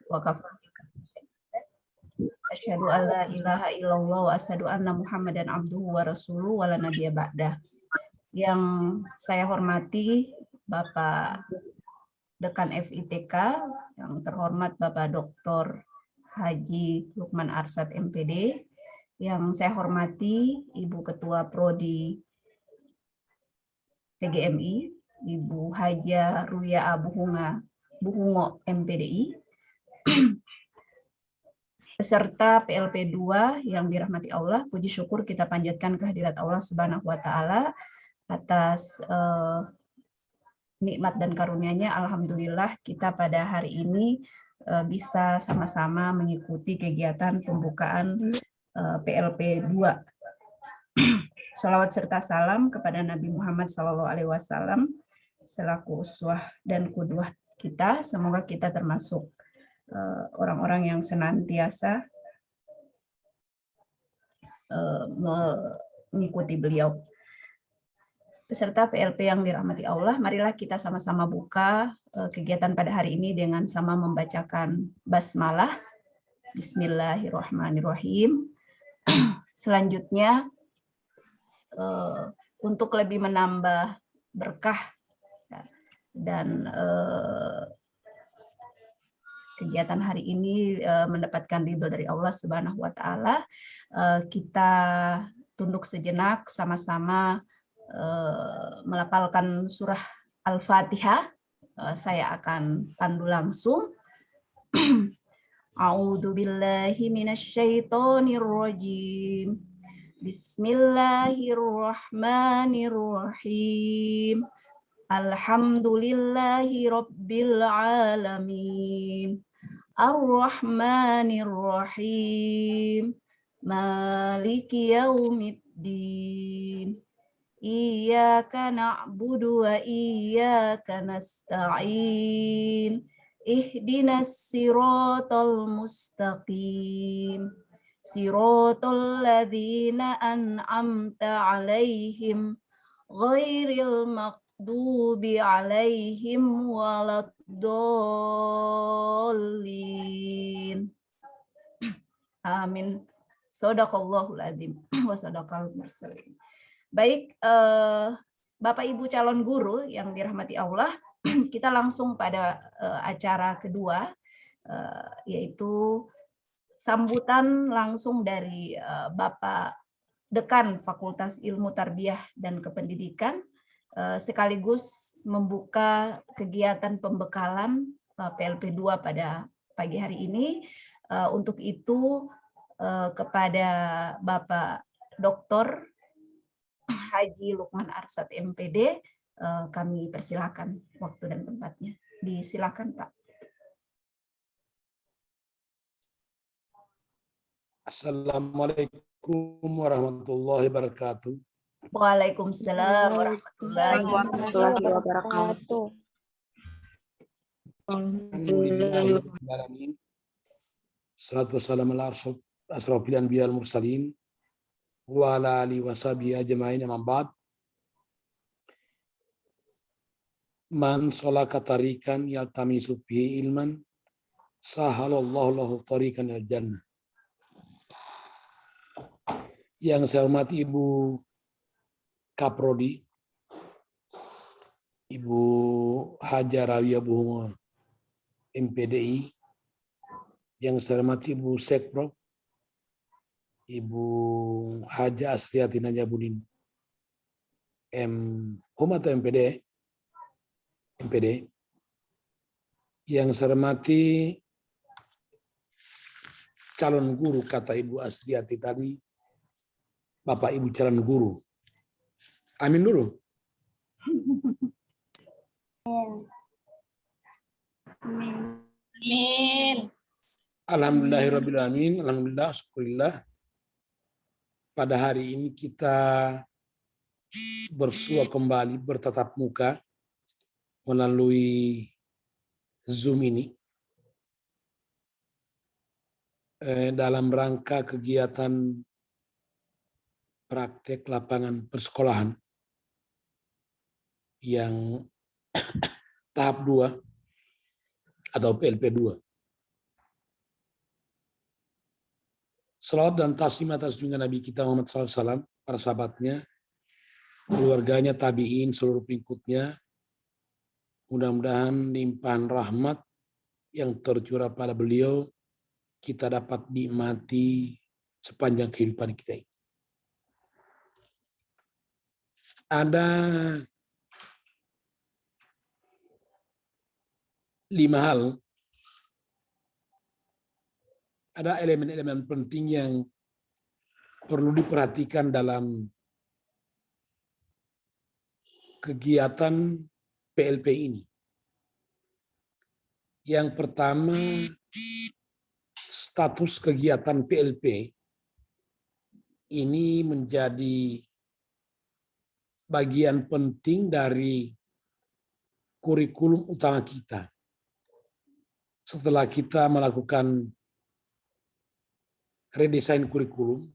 wa kafa. Asyhadu an la ilaha illallah wa asyhadu anna Muhammadan abduhu wa rasuluhu wa la nabiyya ba'dah. Yang saya hormati Bapak Dekan FITK, yang terhormat Bapak Dr. Haji Lukman Arsad MPD, yang saya hormati Ibu Ketua Prodi PGMI, Ibu Haja Ruya Buhungo MPDI, beserta PLP 2 yang dirahmati Allah. Puji syukur kita panjatkan kehadirat Allah Subhanahu wa taala atas nikmat dan karunia-Nya. Alhamdulillah kita pada hari ini bisa sama-sama mengikuti kegiatan pembukaan PLP 2. Salawat serta salam kepada Nabi Muhammad SAW selaku uswah dan qudwah kita. Semoga kita termasuk orang-orang yang senantiasa mengikuti beliau. Peserta PLP yang dirahmati Allah, marilah kita sama-sama buka kegiatan pada hari ini dengan sama membacakan basmalah. Bismillahirrahmanirrahim. Selanjutnya, untuk lebih menambah berkah dan kegiatan hari ini mendapatkan ridho dari Allah Subhanahu wa taala, kita tunduk sejenak sama-sama melafalkan surah Al-Fatihah. Saya akan pandu langsung. A'udzu billahi minasyaitonir rajim. Bismillahirrahmanirrahim. Alhamdulillahi rabbil alamin. Ar-Rahmanir-Rahim. Maliki yaumiddin. Iyyaka na'budu wa iyyaka nasta'in. Ihdinas siratal mustaqim. Siratal ladzina an'amta 'alaihim ghairil maghdubi 'alaihim waladdallin. Amin. Shadaqallahul adzim wa shadaqal mursalin. Baik, Bapak Ibu calon guru yang dirahmati Allah, kita langsung pada acara kedua, yaitu sambutan langsung dari Bapak Dekan Fakultas Ilmu Tarbiyah dan Kependidikan, sekaligus membuka kegiatan pembekalan PLP 2 pada pagi hari ini. Untuk itu, kepada Bapak Dr. Haji Lukman Arsad MPD, kami persilakan waktu dan tempatnya. Disilakan, Pak. Assalamualaikum warahmatullahi wabarakatuh. Waalaikumsalam warahmatullahi wabarakatuh. Alhamdulillahirrahmanirrahim. Salatu wassalamu ala asrofil anbiya wal mursalin wa ala alihi wa sahbihi ajma'in, amma ba'd. Man salaka tariqan yaltamisu bihi ilman sahalallahu lahu tariqan ilal jannah. Yang saya hormati Ibu Kaprodi, Ibu Haja Rawiyah Buhungo MPDI, yang saya hormati Ibu Sekpro, Ibu Haja Asriati Najabudin atau MPD, yang saya hormati calon guru, kata Ibu Asriati tadi, Bapak Ibu calon guru. Amin dulu. Amin. Alhamdulillahirrahmanirrahim. Alhamdulillah, syukurillah. Pada hari ini kita bersua kembali bertatap muka melalui Zoom ini dalam rangka kegiatan praktek lapangan persekolahan yang tahap 2 atau PLP 2. Salawat dan taslim atas junjungan Nabi kita Muhammad SAW, para sahabatnya, keluarganya, tabi'in, seluruh pengikutnya. Mudah-mudahan limpahan rahmat yang tercurah pada beliau kita dapat nikmati sepanjang kehidupan kita. Ada 5 hal, ada elemen-elemen penting yang perlu diperhatikan dalam kegiatan PLP ini. Yang pertama, status kegiatan PLP ini menjadi bagian penting dari kurikulum utama kita. Setelah kita melakukan redesign kurikulum,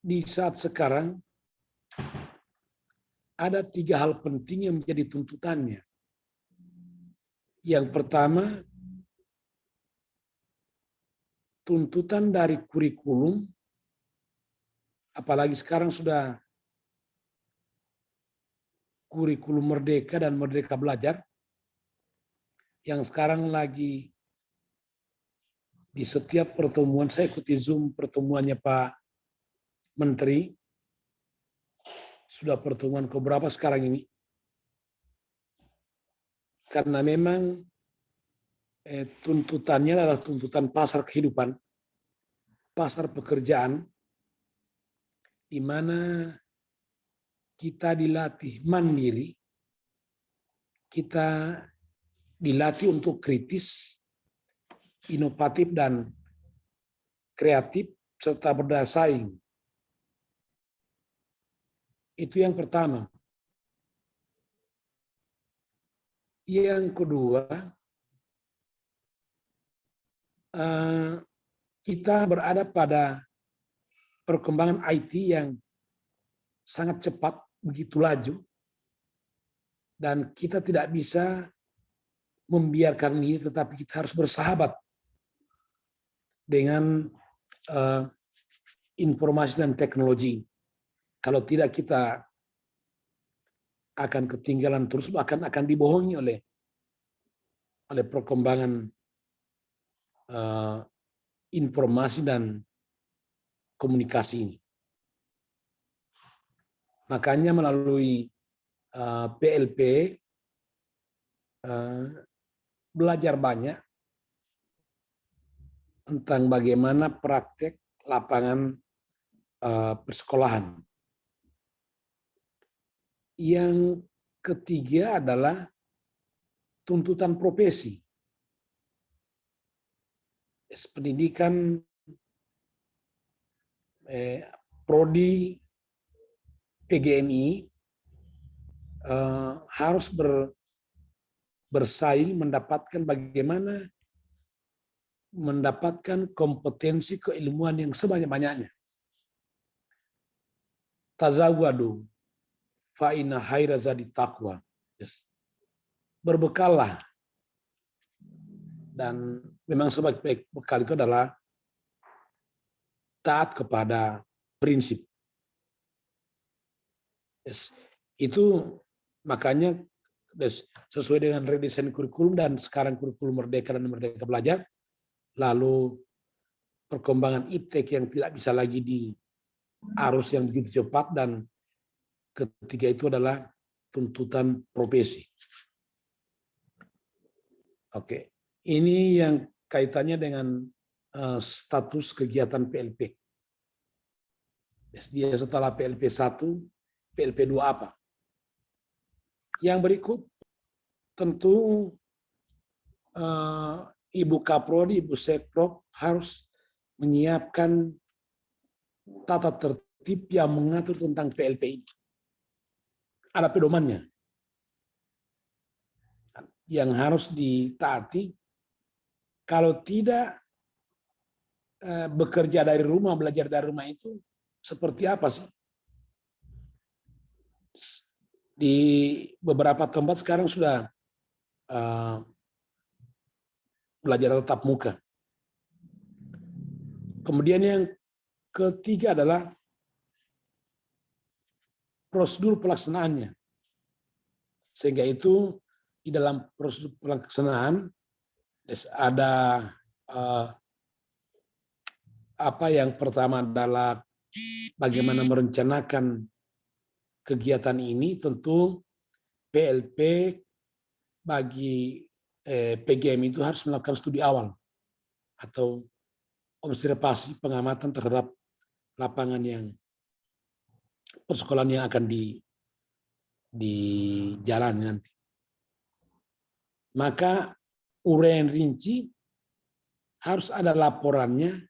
di saat sekarang ada 3 hal penting yang menjadi tuntutannya. Yang pertama, tuntutan dari kurikulum, apalagi sekarang sudah kurikulum Merdeka dan Merdeka Belajar, yang sekarang lagi di setiap pertemuan, saya ikuti Zoom pertemuannya Pak Menteri, sudah pertemuan keberapa sekarang ini, karena memang tuntutannya adalah tuntutan pasar kehidupan, pasar pekerjaan, di mana kita dilatih mandiri, kita dilatih untuk kritis, inovatif dan kreatif, serta berdaya saing. Itu yang pertama. Yang kedua, kita berada pada perkembangan IT yang sangat cepat, begitu laju, dan kita tidak bisa membiarkan ini, tetapi kita harus bersahabat dengan informasi dan teknologi. Kalau tidak, kita akan ketinggalan terus, bahkan akan dibohongi oleh perkembangan informasi dan komunikasi ini. Makanya melalui PLP belajar banyak tentang bagaimana praktek lapangan persekolahan. Yang ketiga adalah tuntutan profesi. Pendidikan prodi PGMI harus bersaing mendapatkan bagaimana mendapatkan kompetensi keilmuan yang sebanyak-banyaknya. Tazawwadu fa inna khaira zadi taqwa. Berbekallah, dan memang sebaik bekal itu adalah taat kepada prinsip. Itu makanya sesuai dengan redesign kurikulum dan sekarang kurikulum Merdeka dan Merdeka Belajar, lalu perkembangan iptek yang tidak bisa lagi di arus yang begitu cepat, dan ketiga itu adalah tuntutan profesi. Oke, ini yang kaitannya dengan status kegiatan PLP. Dia setelah PLP 1, PLP 2 apa? Yang berikut tentu Ibu Kaprodi, Ibu Sekprop harus menyiapkan tata tertib yang mengatur tentang PLP ini. Ada pedomannya yang harus ditaati. Kalau tidak, bekerja dari rumah, belajar dari rumah itu seperti apa sih? Di beberapa tempat sekarang sudah belajar tatap muka. Kemudian yang ketiga adalah prosedur pelaksanaannya. Sehingga itu di dalam prosedur pelaksanaan ada apa yang pertama adalah bagaimana merencanakan kegiatan ini. Tentu PLP bagi PGM itu harus melakukan studi awal atau observasi pengamatan terhadap lapangan yang persekolahan yang akan dijalani nanti. Maka uraian rinci harus ada laporannya,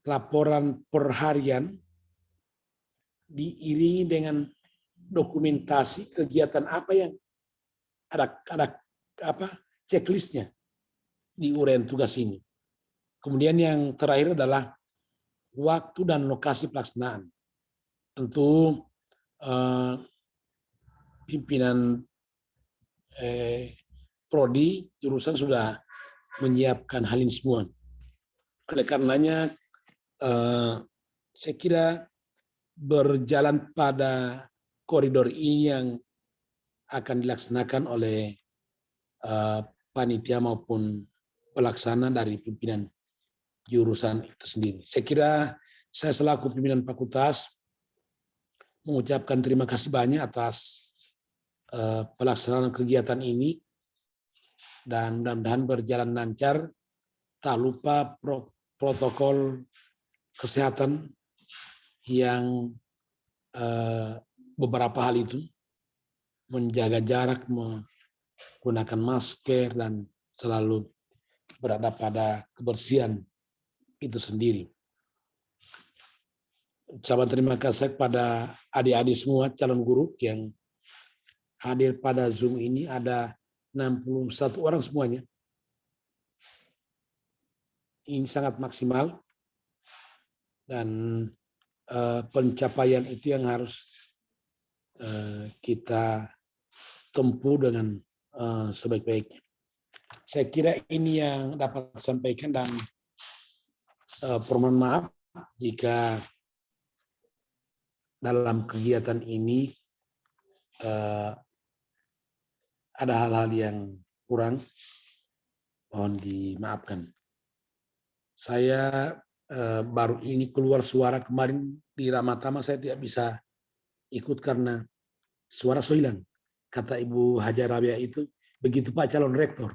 laporan perharian diiringi dengan dokumentasi kegiatan apa yang ada apa checklistnya di uraian tugas ini. Kemudian yang terakhir adalah waktu dan lokasi pelaksanaan. Tentu pimpinan prodi jurusan sudah menyiapkan hal ini semua. Oleh karenanya saya kira berjalan pada koridor ini yang akan dilaksanakan oleh panitia maupun pelaksana dari pimpinan jurusan itu sendiri. Saya kira saya selaku pimpinan fakultas mengucapkan terima kasih banyak atas pelaksanaan kegiatan ini dan mudah-mudahan berjalan lancar. Tak lupa protokol kesehatan yang beberapa hal itu, menjaga jarak, menggunakan masker, dan selalu berada pada kebersihan itu sendiri. Ucapan terima kasih kepada adik-adik semua calon guru yang hadir pada Zoom ini. Ada 61 orang semuanya. Ini sangat maksimal dan pencapaian itu yang harus kita tempuh dengan sebaik-baiknya. Saya kira ini yang dapat saya sampaikan dan permohonan maaf jika dalam kegiatan ini ada hal-hal yang kurang, mohon dimaafkan. Saya baru ini keluar suara kemarin di Ramatama, saya tidak bisa ikut karena suara so hilang. Kata Ibu Hajar Rabia itu, begitu Pak calon rektor.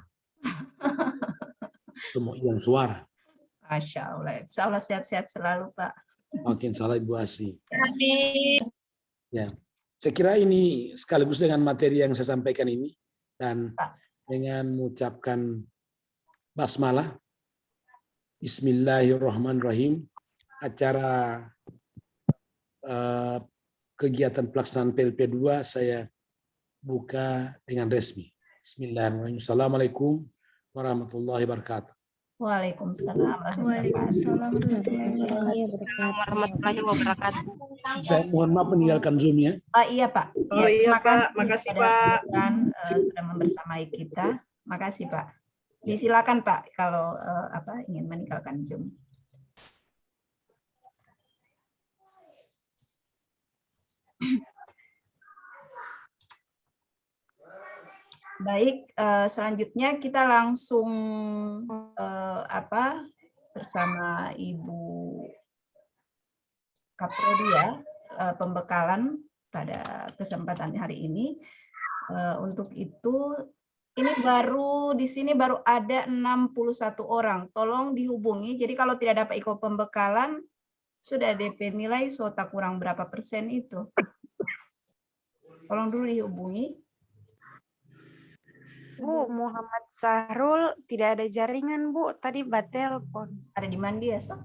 Semua hilang suara. Masya Allah. Insya Allah sehat-sehat selalu, Pak. Makin salah Ibu Asri. Ya, saya kira ini sekaligus dengan materi yang saya sampaikan ini dan dengan mengucapkan basmalah, Bismillahirrahmanirrahim. Acara kegiatan pelaksanaan PLP 2 saya buka dengan resmi. Bismillahirrahmanirrahim. Assalamualaikum warahmatullahi wabarakatuh. Waalaikumsalam. Waalaikumsalam warahmatullahi wabarakatuh. Saya mohon maaf meninggalkan Zoom-nya. Iya Pak. Oh iya Pak, makasih Pak. Sudah membersamai kita. Makasih Pak. Disilakan Pak kalau ingin meninggalkan Zoom. Baik, selanjutnya kita langsung bersama Ibu Kaprodi ya, pembekalan pada kesempatan hari ini. Untuk itu ini di sini baru ada 61 orang. Tolong dihubungi. Jadi kalau tidak dapat ikut pembekalan sudah DP nilai tak kurang berapa persen itu. Tolong dulu dihubungi. Bu, Muhammad Sahrul tidak ada jaringan, Bu. Tadi batelpon. Ada di mana dia, So?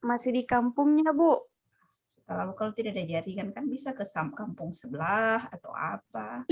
Masih di kampungnya, Bu. Kalau tidak ada jaringan kan bisa ke kampung sebelah atau apa.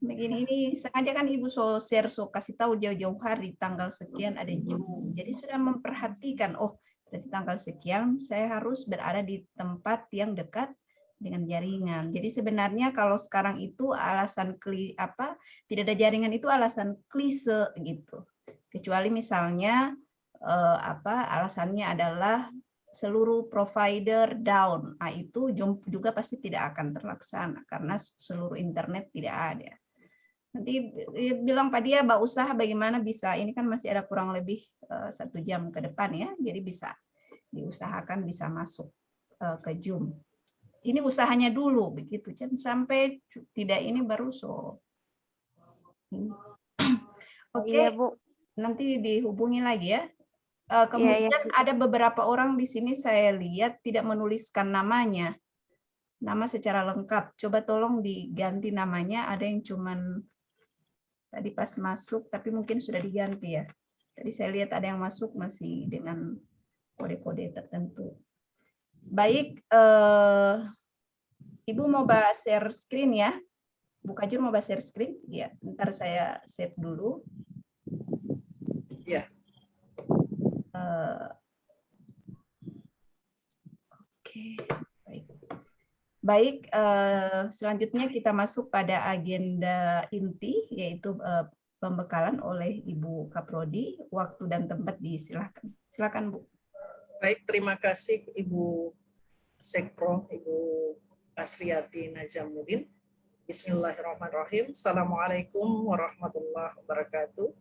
Begini ini sengaja kan Ibu share kasih tahu jauh-jauh hari tanggal sekian ada Zoom. Jadi sudah memperhatikan, oh berarti tanggal sekian saya harus berada di tempat yang dekat dengan jaringan. Jadi sebenarnya kalau sekarang itu alasan tidak ada jaringan itu alasan klise gitu. Kecuali misalnya alasannya adalah seluruh provider down. Nah, itu juga pasti tidak akan terlaksana karena seluruh internet tidak ada. Nanti bilang Pak Dia, Mbak usaha bagaimana bisa, ini kan masih ada kurang lebih 1 jam ke depan ya, jadi bisa diusahakan bisa masuk ke Zoom. Ini usahanya dulu begitu, jangan sampai tidak ini baru so. Oke, Iya, Bu. nanti dihubungi lagi ya. Iya, Kemudian ada beberapa orang di sini saya lihat tidak menuliskan namanya, nama secara lengkap. Coba tolong diganti namanya. Ada yang cuman tadi pas masuk, tapi mungkin sudah diganti ya. Tadi saya lihat ada yang masuk masih dengan kode-kode tertentu. Baik, Ibu mau bahas share screen ya? Bu Kajur mau bahas share screen? Ya, ntar saya save dulu. Ya. Oke, baik. Baik, selanjutnya kita masuk pada agenda inti, yaitu pembekalan oleh Ibu Kaprodi. Waktu dan tempat disilahkan. Silakan, Bu. Baik, terima kasih Ibu Sekpro, Ibu Asriati Najamuddin. Bismillahirrahmanirrahim. Assalamualaikum warahmatullahi wabarakatuh.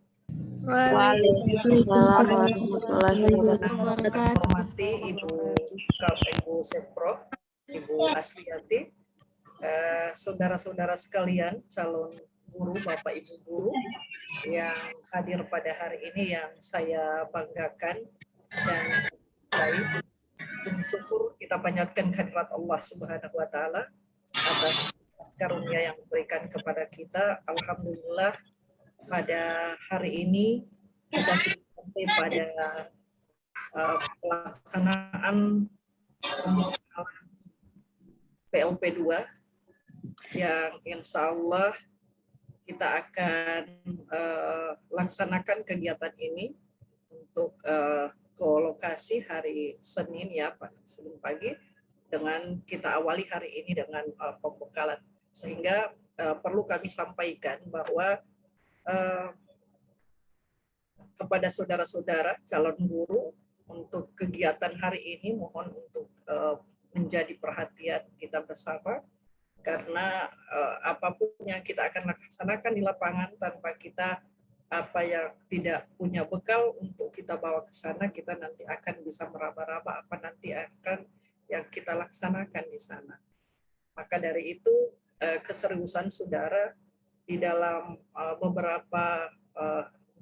Waalaikumsalam warahmatullahi wabarakatuh. Hormati Ibu Sekpro, Ibu Asriati, saudara-saudara sekalian, calon guru, Bapak Ibu guru yang hadir pada hari ini yang saya banggakan dan baik. Puji syukur kita panjatkan kehadirat Allah Subhanahu wa taala atas karunia yang diberikan kepada kita. Alhamdulillah pada hari ini kita sudah sampai pada pelaksanaan PLP 2 yang insya Allah kita akan laksanakan kegiatan ini untuk ke lokasi hari Senin ya Pak, Senin pagi, dengan kita awali hari ini dengan pembekalan, sehingga perlu kami sampaikan bahwa kepada saudara-saudara calon guru untuk kegiatan hari ini mohon untuk menjadi perhatian kita bersama, karena apapun yang kita akan laksanakan di lapangan tanpa kita yang tidak punya bekal untuk kita bawa ke sana, kita nanti akan bisa meraba-raba apa nanti akan yang kita laksanakan di sana. Maka dari itu keseriusan saudara di dalam beberapa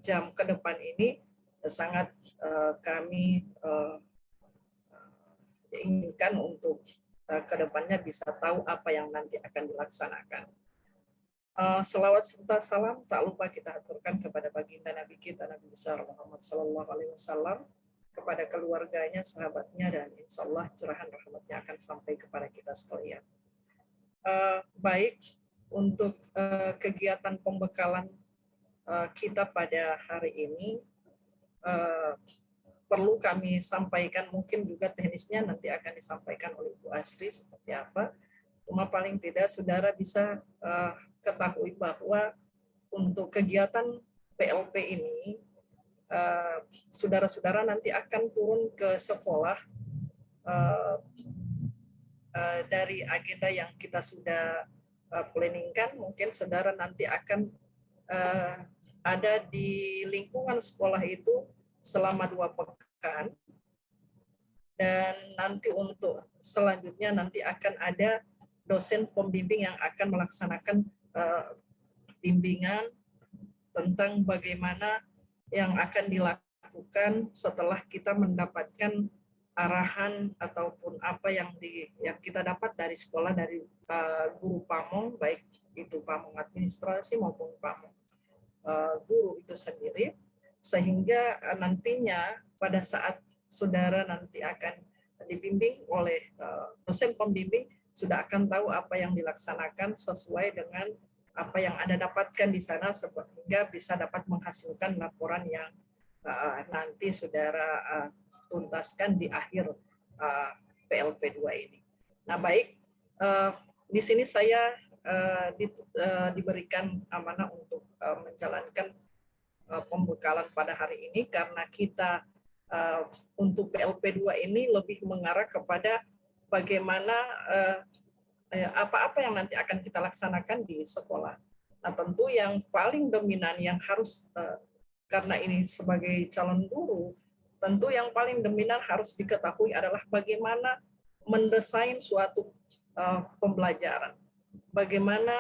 jam ke depan ini sangat kami inginkan untuk ke depannya bisa tahu apa yang nanti akan dilaksanakan. Selawat serta salam tak lupa kita aturkan kepada baginda Nabi kita Nabi besar Muhammad Sallallahu Alaihi Wasallam, kepada keluarganya, sahabatnya, dan insya Allah curahan rahmatnya akan sampai kepada kita sekalian. Baik, untuk kegiatan pembekalan kita pada hari ini perlu kami sampaikan, mungkin juga teknisnya nanti akan disampaikan oleh Bu Asri seperti apa. Cuma paling tidak saudara bisa ketahui bahwa untuk kegiatan PLP ini saudara-saudara nanti akan turun ke sekolah dari agenda yang kita sudah planningkan. Mungkin saudara nanti akan ada di lingkungan sekolah itu selama 2 pekan, dan nanti untuk selanjutnya nanti akan ada dosen pembimbing yang akan melaksanakan bimbingan tentang bagaimana yang akan dilakukan setelah kita mendapatkan arahan ataupun apa yang kita dapat dari sekolah, dari guru pamong, baik itu pamong administrasi maupun pamong guru itu sendiri, sehingga nantinya pada saat saudara nanti akan dibimbing oleh dosen pembimbing sudah akan tahu apa yang dilaksanakan sesuai dengan apa yang Anda dapatkan di sana, sehingga bisa dapat menghasilkan laporan yang nanti saudara tuntaskan di akhir PLP 2 ini. Nah baik, di sini saya diberikan amanah untuk menjalankan pembekalan pada hari ini, karena kita untuk PLP2 ini lebih mengarah kepada bagaimana apa-apa yang nanti akan kita laksanakan di sekolah. Nah, tentu yang paling dominan yang harus, karena ini sebagai calon guru, tentu yang paling dominan harus diketahui adalah bagaimana mendesain suatu pembelajaran, bagaimana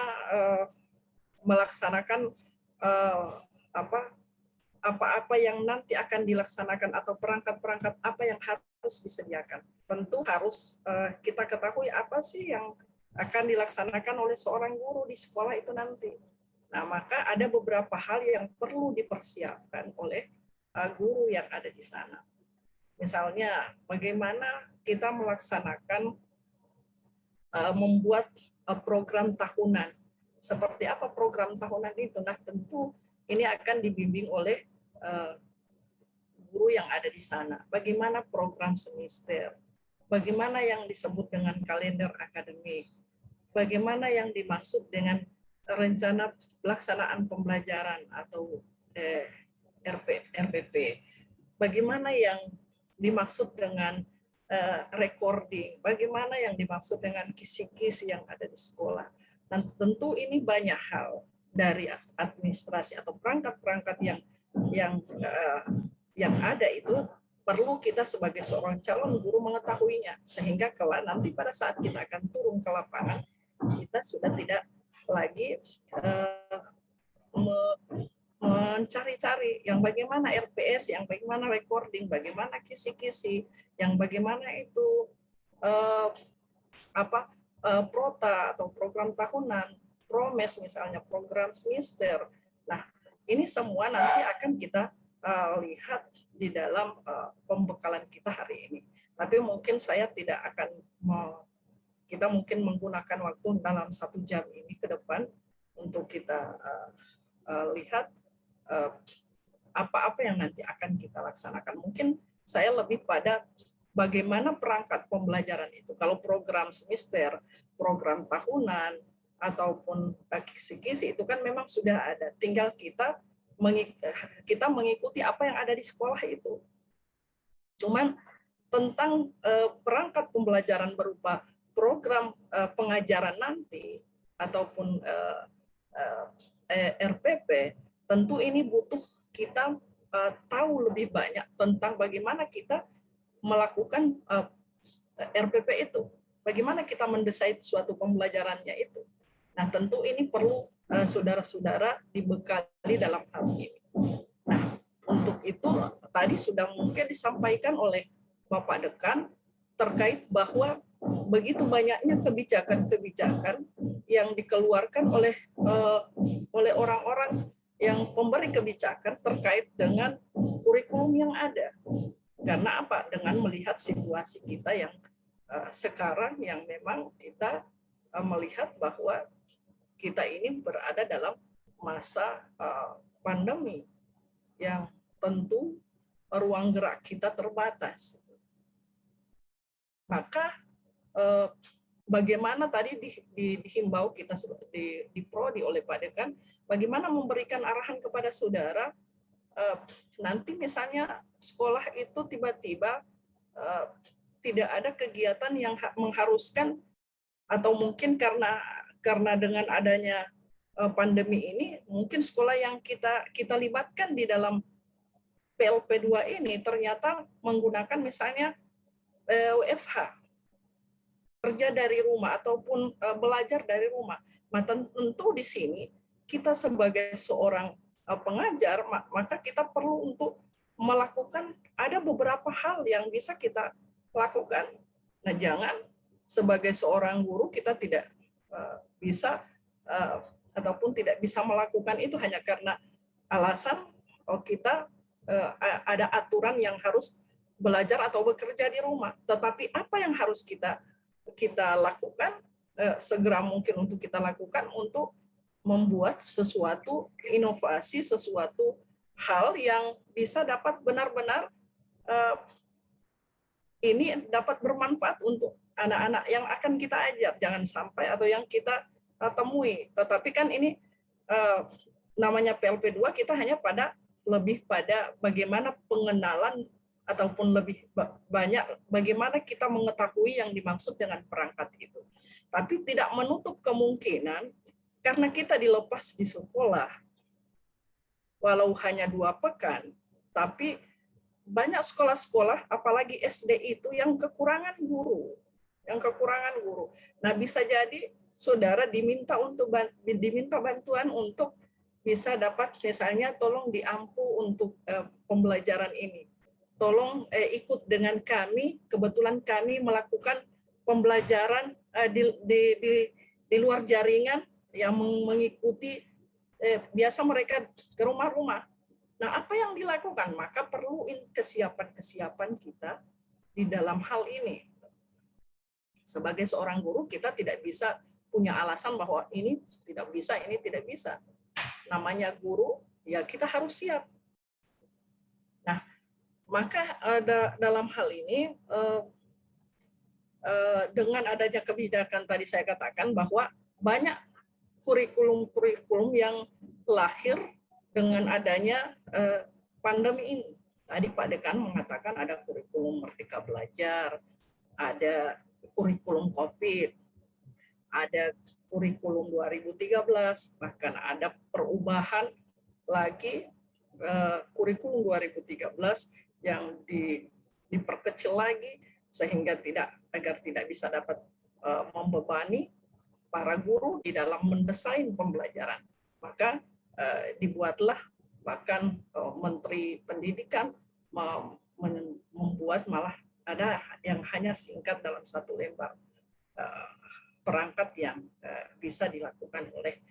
melaksanakan apa-apa yang nanti akan dilaksanakan atau perangkat-perangkat apa yang harus disediakan. Tentu harus kita ketahui apa sih yang akan dilaksanakan oleh seorang guru di sekolah itu nanti. Nah, maka ada beberapa hal yang perlu dipersiapkan oleh guru yang ada di sana. Misalnya, bagaimana kita melaksanakan membuat program tahunan. Seperti apa program tahunan itu? Nah, tentu ini akan dibimbing oleh guru yang ada di sana. Bagaimana program semester? Bagaimana yang disebut dengan kalender akademik? Bagaimana yang dimaksud dengan rencana pelaksanaan pembelajaran atau RPP? Bagaimana yang dimaksud dengan recording? Bagaimana yang dimaksud dengan kisi-kisi yang ada di sekolah? Dan tentu ini banyak hal dari administrasi atau perangkat-perangkat yang ada itu perlu kita sebagai seorang calon guru mengetahuinya, sehingga kelak nanti pada saat kita akan turun ke lapangan, kita sudah tidak lagi mencari-cari yang bagaimana RPS, yang bagaimana recording, bagaimana kisi-kisi, yang bagaimana itu prota atau program tahunan, promes misalnya, program semester. Nah, ini semua nanti akan kita lihat di dalam pembekalan kita hari ini. Tapi mungkin saya tidak akan kita mungkin menggunakan waktu dalam 1 jam ini ke depan untuk kita lihat apa-apa yang nanti akan kita laksanakan. Mungkin saya lebih pada bagaimana perangkat pembelajaran itu. Kalau program semester, program tahunan, ataupun kisi-kisi itu kan memang sudah ada. Tinggal kita mengikuti apa yang ada di sekolah itu. Cuman tentang perangkat pembelajaran berupa program pengajaran nanti ataupun RPP, tentu ini butuh kita tahu lebih banyak tentang bagaimana kita melakukan RPP itu, bagaimana kita mendesain suatu pembelajarannya itu. Nah, tentu ini perlu saudara-saudara dibekali dalam hal ini. Nah, untuk itu tadi sudah mungkin disampaikan oleh Bapak Dekan terkait bahwa begitu banyaknya kebijakan-kebijakan yang dikeluarkan oleh orang-orang yang memberi kebijakan terkait dengan kurikulum yang ada. Karena apa? Dengan melihat situasi kita yang sekarang yang memang kita melihat bahwa kita ini berada dalam masa pandemi yang tentu ruang gerak kita terbatas. Maka bagaimana tadi dihimbau kita di Prodi oleh Pak Dekan, bagaimana memberikan arahan kepada saudara, nanti misalnya sekolah itu tiba-tiba tidak ada kegiatan yang mengharuskan, atau mungkin karena dengan adanya pandemi ini, mungkin sekolah yang kita libatkan di dalam PLP2 ini ternyata menggunakan misalnya WFH, kerja dari rumah ataupun belajar dari rumah. Nah, tentu di sini kita sebagai seorang pengajar, maka kita perlu untuk melakukan, ada beberapa hal yang bisa kita lakukan. Nah, jangan sebagai seorang guru kita tidak bisa ataupun tidak bisa melakukan itu hanya karena alasan kita ada aturan yang harus belajar atau bekerja di rumah. Tetapi apa yang harus kita lakukan segera mungkin untuk kita lakukan untuk membuat sesuatu inovasi, sesuatu hal yang bisa dapat benar-benar ini dapat bermanfaat untuk anak-anak yang akan kita ajar. Jangan sampai atau yang kita temui. Tetapi kan ini namanya PLP2 kita hanya lebih pada bagaimana pengenalan ataupun lebih banyak bagaimana kita mengetahui yang dimaksud dengan perangkat itu. Tapi tidak menutup kemungkinan karena kita dilepas di sekolah, walau hanya 2 pekan, tapi banyak sekolah-sekolah, apalagi SD itu yang kekurangan guru. Nah, bisa jadi saudara diminta bantuan untuk bisa dapat misalnya tolong diampu untuk pembelajaran ini. Tolong ikut dengan kami, kebetulan kami melakukan pembelajaran di luar jaringan yang mengikuti biasa mereka ke rumah-rumah. Nah, apa yang dilakukan? Maka perlu kesiapan kita di dalam hal ini. Sebagai seorang guru, kita tidak bisa punya alasan bahwa ini tidak bisa. Namanya guru, ya kita harus siap. Nah, maka dalam hal ini, dengan adanya kebijakan tadi saya katakan bahwa banyak kurikulum-kurikulum yang lahir dengan adanya pandemi ini. Tadi Pak Dekan mengatakan ada kurikulum Merdeka Belajar, ada kurikulum COVID, ada kurikulum 2013, bahkan ada perubahan lagi kurikulum 2013 yang diperkecil lagi sehingga agar tidak bisa dapat membebani para guru di dalam mendesain pembelajaran. Maka dibuatlah bahkan Menteri Pendidikan membuat malah ada yang hanya singkat dalam 1 lembar perangkat yang bisa dilakukan oleh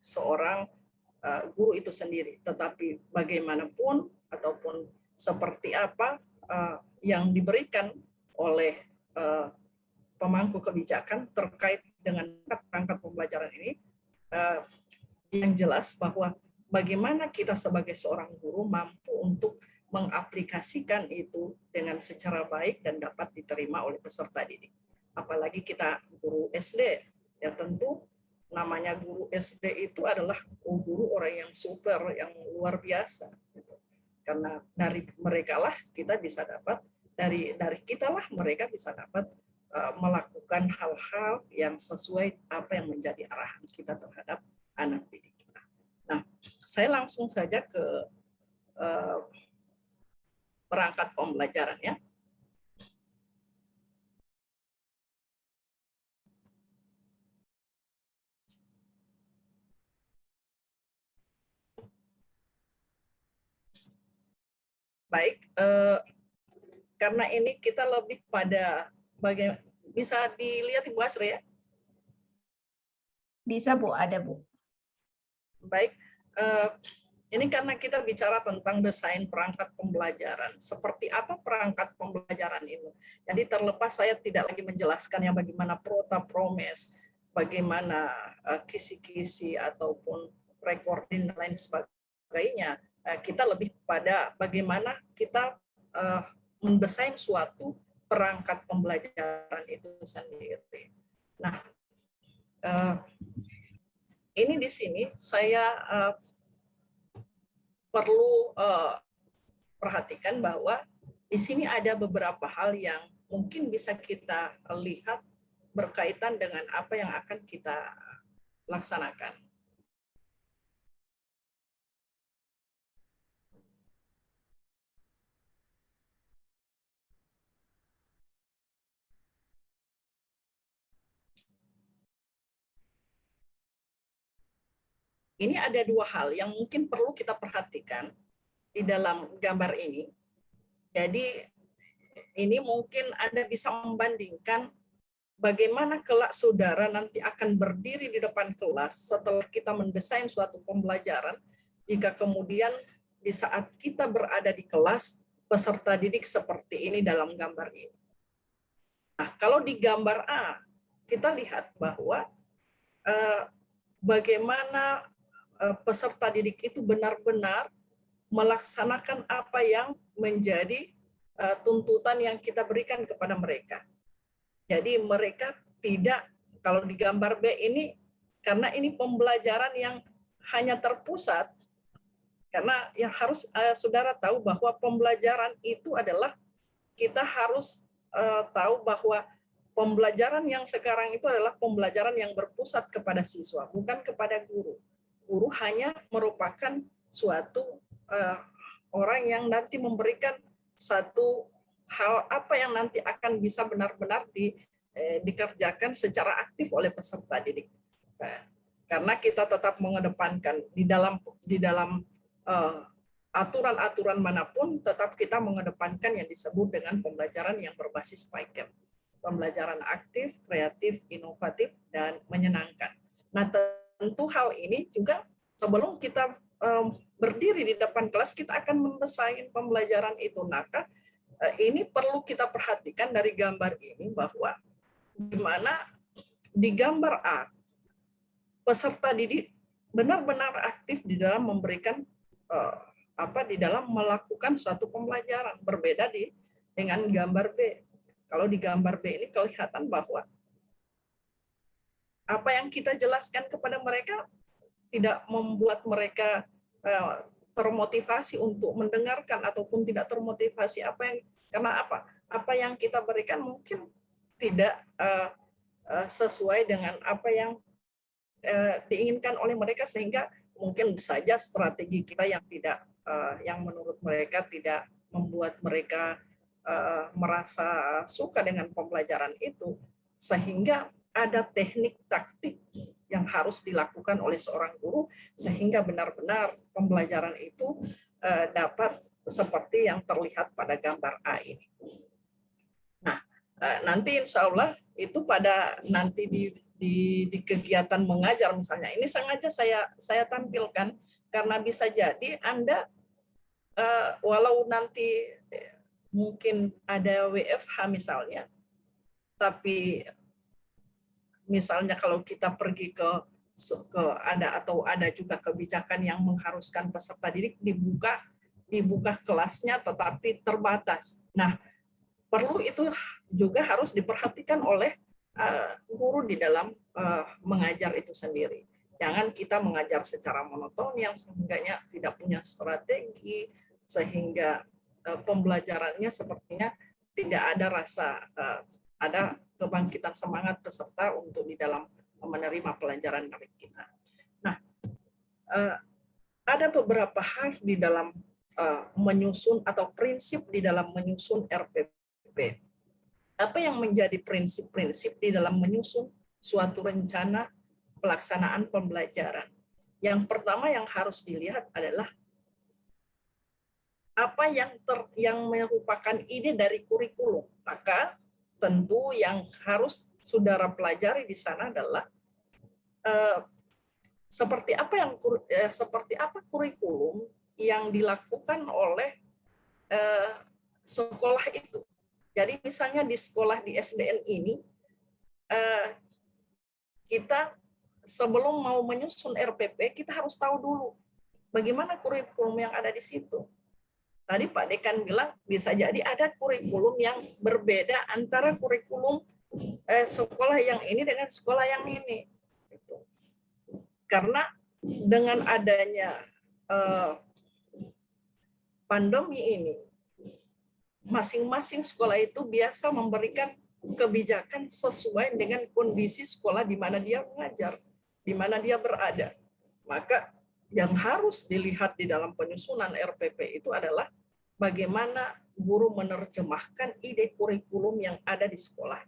seorang guru itu sendiri. Tetapi bagaimanapun ataupun seperti apa yang diberikan oleh pemangku kebijakan terkait dengan perangkat pembelajaran ini, yang jelas bahwa bagaimana kita sebagai seorang guru mampu untuk mengaplikasikan itu dengan secara baik dan dapat diterima oleh peserta didik. Apalagi kita guru SD, ya tentu namanya guru SD itu adalah guru orang yang super, yang luar biasa. Karena dari mereka lah kita bisa dapat, dari kita lah mereka bisa dapat melakukan hal-hal yang sesuai apa yang menjadi arahan kita terhadap anak didik kita. Nah, saya langsung saja ke perangkat pembelajaran ya. Baik, karena ini kita lebih pada bisa dilihat Ibu Asri ya? Bisa Bu, ada Bu. Baik, ini karena kita bicara tentang desain perangkat pembelajaran. Seperti apa perangkat pembelajaran ini? Jadi terlepas saya tidak lagi menjelaskan yang bagaimana prota-promes, bagaimana kisi-kisi ataupun recording dan lain sebagainya. Kita lebih pada bagaimana kita mendesain suatu perangkat pembelajaran itu sendiri. Nah, ini di sini saya perlu perhatikan bahwa di sini ada beberapa hal yang mungkin bisa kita lihat berkaitan dengan apa yang akan kita laksanakan. Ini ada 2 hal yang mungkin perlu kita perhatikan di dalam gambar ini. Jadi ini mungkin Anda bisa membandingkan bagaimana kelak saudara nanti akan berdiri di depan kelas setelah kita mendesain suatu pembelajaran, jika kemudian di saat kita berada di kelas, peserta didik seperti ini dalam gambar ini. Nah, kalau di gambar A, kita lihat bahwa bagaimana peserta didik itu benar-benar melaksanakan apa yang menjadi tuntutan yang kita berikan kepada mereka. Jadi mereka tidak, kalau di gambar B ini, karena ini pembelajaran yang hanya terpusat Karena yang harus saudara tahu bahwa pembelajaran itu adalah kita harus tahu bahwa pembelajaran yang sekarang itu adalah pembelajaran yang berpusat kepada siswa, bukan kepada guru. Guru hanya merupakan suatu orang yang nanti memberikan satu hal apa yang nanti akan bisa benar-benar dikerjakan secara aktif oleh peserta didik. Karena kita tetap mengedepankan di dalam aturan-aturan manapun, tetap kita mengedepankan yang disebut dengan pembelajaran yang berbasis PICAM. Pembelajaran aktif, kreatif, inovatif, dan menyenangkan. Nah, tentu hal ini juga sebelum kita berdiri di depan kelas, kita akan mendesain pembelajaran itu. Maka ini perlu kita perhatikan dari gambar ini bahwa di mana di gambar A, peserta didik benar-benar aktif di dalam memberikan di dalam melakukan suatu pembelajaran, berbeda dengan gambar B. Kalau di gambar B ini kelihatan bahwa apa yang kita jelaskan kepada mereka tidak membuat mereka termotivasi untuk mendengarkan ataupun tidak termotivasi karena apa yang kita berikan mungkin tidak sesuai dengan apa yang diinginkan oleh mereka, sehingga mungkin saja strategi kita yang tidak yang menurut mereka tidak membuat mereka merasa suka dengan pembelajaran itu, sehingga ada teknik taktik yang harus dilakukan oleh seorang guru sehingga benar-benar pembelajaran itu dapat seperti yang terlihat pada gambar A ini. Nah, nanti insya Allah itu pada nanti di kegiatan mengajar misalnya, ini sengaja saya tampilkan karena bisa jadi Anda walau nanti mungkin ada WFH misalnya, tapi misalnya kalau kita pergi ke ada juga kebijakan yang mengharuskan peserta didik dibuka kelasnya tetapi terbatas. Nah, perlu itu juga harus diperhatikan oleh guru di dalam mengajar itu sendiri. Jangan kita mengajar secara monoton yang sehingga tidak punya strategi, sehingga pembelajarannya sepertinya tidak ada rasa ada kebangkitan semangat peserta untuk di dalam menerima pelajaran dari kita. Nah, ada beberapa hal di dalam menyusun atau prinsip di dalam menyusun RPP. Apa yang menjadi prinsip-prinsip di dalam menyusun suatu rencana pelaksanaan pembelajaran? Yang pertama yang harus dilihat adalah apa yang merupakan ide dari kurikulum. Maka tentu yang harus saudara pelajari di sana adalah seperti apa kurikulum yang dilakukan oleh sekolah itu. Jadi misalnya di sekolah di SDN ini kita sebelum mau menyusun RPP kita harus tahu dulu bagaimana kurikulum yang ada di situ. Tadi Pak Dekan bilang bisa jadi ada kurikulum yang berbeda antara kurikulum sekolah yang ini dengan sekolah yang ini. Karena dengan adanya pandemi ini, masing-masing sekolah itu biasa memberikan kebijakan sesuai dengan kondisi sekolah di mana dia mengajar, di mana dia berada. Maka yang harus dilihat di dalam penyusunan RPP itu adalah bagaimana guru menerjemahkan ide kurikulum yang ada di sekolah.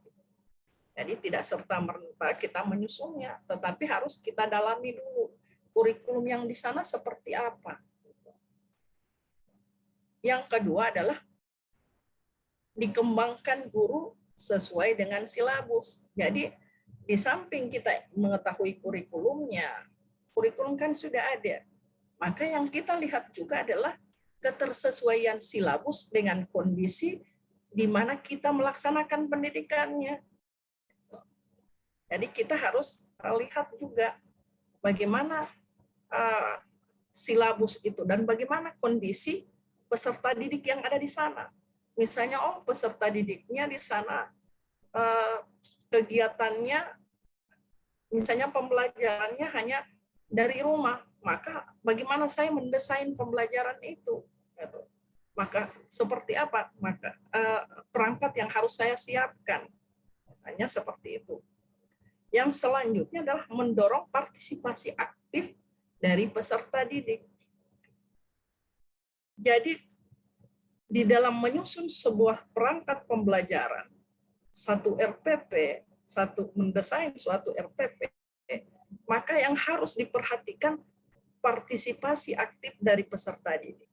Jadi tidak serta-merta kita menyusunnya, tetapi harus kita dalami dulu kurikulum yang di sana seperti apa. Yang kedua adalah dikembangkan guru sesuai dengan silabus. Jadi di samping kita mengetahui kurikulumnya, kurikulum kan sudah ada. Maka yang kita lihat juga adalah ketersesuaian silabus dengan kondisi di mana kita melaksanakan pendidikannya. Jadi kita harus lihat juga bagaimana silabus itu dan bagaimana kondisi peserta didik yang ada di sana. Misalnya, peserta didiknya di sana kegiatannya, misalnya pembelajarannya hanya dari rumah, maka bagaimana saya mendesain pembelajaran itu? Gitu. Maka seperti apa? Maka perangkat yang harus saya siapkan, misalnya seperti itu. Yang selanjutnya adalah mendorong partisipasi aktif dari peserta didik. Jadi di dalam menyusun sebuah perangkat pembelajaran, satu RPP, mendesain suatu RPP, maka yang harus diperhatikan partisipasi aktif dari peserta didik.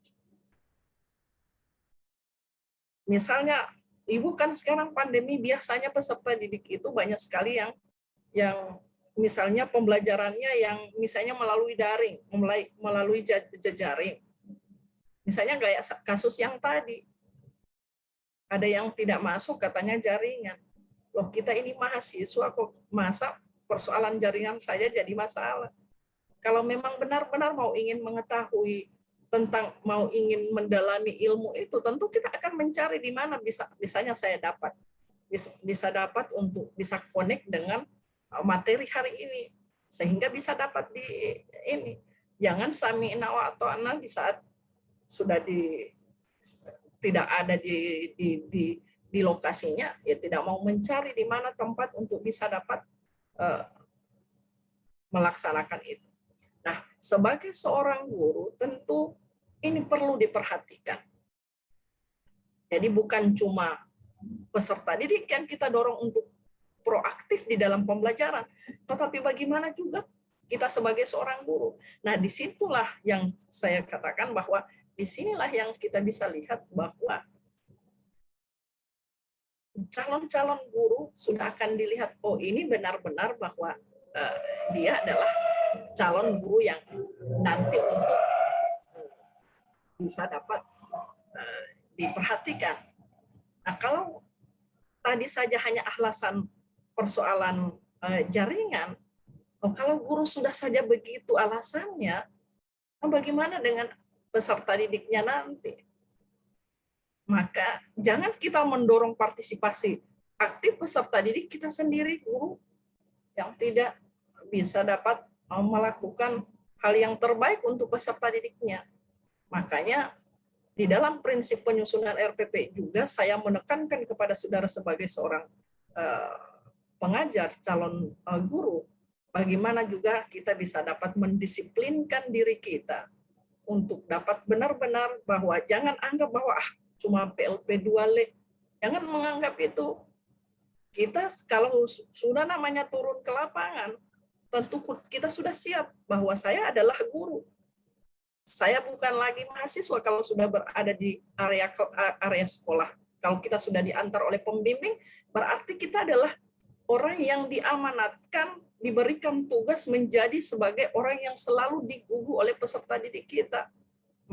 Misalnya, Ibu kan sekarang pandemi, biasanya peserta didik itu banyak sekali yang misalnya pembelajarannya yang misalnya melalui daring, melalui jejaring. Misalnya kayak kasus yang tadi, ada yang tidak masuk katanya jaringan. Loh, kita ini mahasiswa kok masa persoalan jaringan saja jadi masalah. Kalau memang benar-benar mau ingin mengetahui tentang, mau ingin mendalami ilmu itu, tentu kita akan mencari di mana bisanya saya dapat. Bisa dapat untuk bisa connect dengan materi hari ini. Sehingga bisa dapat di ini. Jangan sami'na wa ata'na di saat sudah tidak ada di lokasinya, ya tidak mau mencari di mana tempat untuk bisa dapat melaksanakan itu. Nah, sebagai seorang guru tentu ini perlu diperhatikan. Jadi bukan cuma peserta didik yang kita dorong untuk proaktif di dalam pembelajaran, tetapi bagaimana juga kita sebagai seorang guru. Nah, disitulah yang saya katakan bahwa disinilah yang kita bisa lihat bahwa calon-calon guru sudah akan dilihat, oh ini benar-benar bahwa dia adalah calon guru yang nanti untuk bisa dapat diperhatikan. Nah, kalau tadi saja hanya alasan persoalan jaringan, kalau guru sudah saja begitu alasannya, bagaimana dengan peserta didiknya nanti? Maka jangan kita mendorong partisipasi aktif peserta didik kita sendiri, guru yang tidak bisa dapat melakukan hal yang terbaik untuk peserta didiknya. Makanya di dalam prinsip penyusunan RPP juga saya menekankan kepada saudara sebagai seorang pengajar, calon guru, bagaimana juga kita bisa dapat mendisiplinkan diri kita untuk dapat benar-benar bahwa jangan anggap bahwa cuma PLP 2 jangan menganggap itu. Kita kalau sudah namanya turun ke lapangan, tentu kita sudah siap bahwa saya adalah guru. Saya bukan lagi mahasiswa kalau sudah berada di area sekolah. Kalau kita sudah diantar oleh pembimbing, berarti kita adalah orang yang diamanatkan, diberikan tugas menjadi sebagai orang yang selalu digugu oleh peserta didik kita.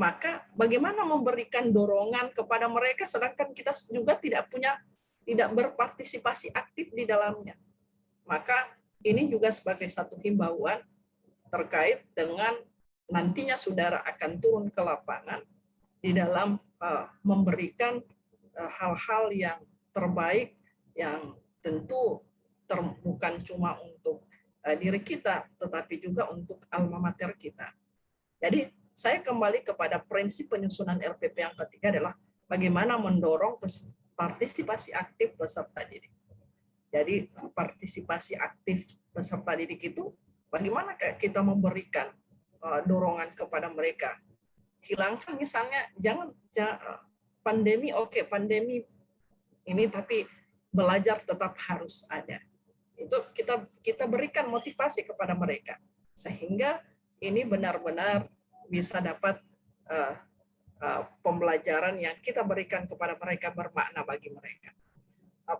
Maka bagaimana memberikan dorongan kepada mereka sedangkan kita juga tidak berpartisipasi aktif di dalamnya. Maka ini juga sebagai satu himbauan terkait dengan nantinya saudara akan turun ke lapangan di dalam memberikan hal-hal yang terbaik yang tentu bukan cuma untuk diri kita tetapi juga untuk alma mater kita. Jadi saya kembali kepada prinsip penyusunan RPP yang ketiga adalah bagaimana mendorong partisipasi aktif peserta didik. Jadi partisipasi aktif peserta didik itu bagaimana kita memberikan dorongan kepada mereka. Hilangkan misalnya jangan pandemi, oke, pandemi ini tapi belajar tetap harus ada. Itu kita berikan motivasi kepada mereka sehingga ini benar-benar bisa dapat pembelajaran yang kita berikan kepada mereka bermakna bagi mereka.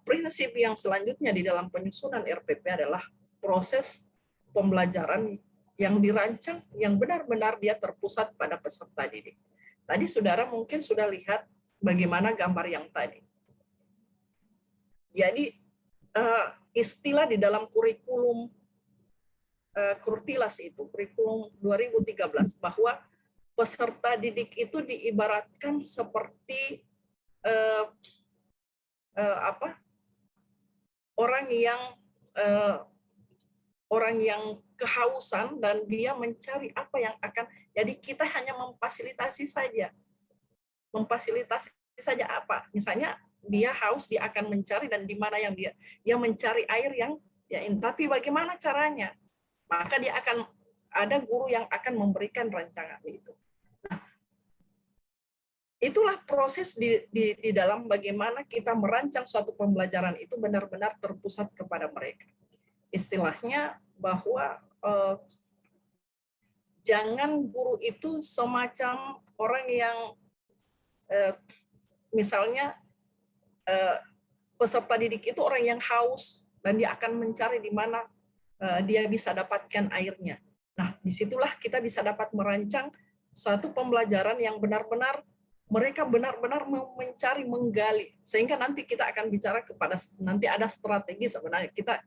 Prinsip yang selanjutnya di dalam penyusunan RPP adalah proses pembelajaran yang dirancang yang benar-benar dia terpusat pada peserta didik. Tadi saudara mungkin sudah lihat bagaimana gambar yang tadi. Jadi istilah di dalam kurikulum Kurtilas itu, kurikulum 2013, bahwa peserta didik itu diibaratkan seperti orang yang kehausan dan dia mencari apa yang akan, jadi kita hanya memfasilitasi saja. Memfasilitasi saja apa? Misalnya dia haus, dia akan mencari dan di mana yang dia mencari air yang ya, tapi bagaimana caranya? Maka dia akan ada guru yang akan memberikan rancangan itu. Nah, itulah proses di dalam bagaimana kita merancang suatu pembelajaran itu benar-benar terpusat kepada mereka. Istilahnya bahwa jangan guru itu semacam orang yang misalnya peserta didik itu orang yang haus dan dia akan mencari di mana dia bisa dapatkan airnya. Nah, disitulah kita bisa dapat merancang suatu pembelajaran yang benar-benar mereka benar-benar mencari, menggali, sehingga nanti kita akan bicara kepada nanti ada strategi sebenarnya kita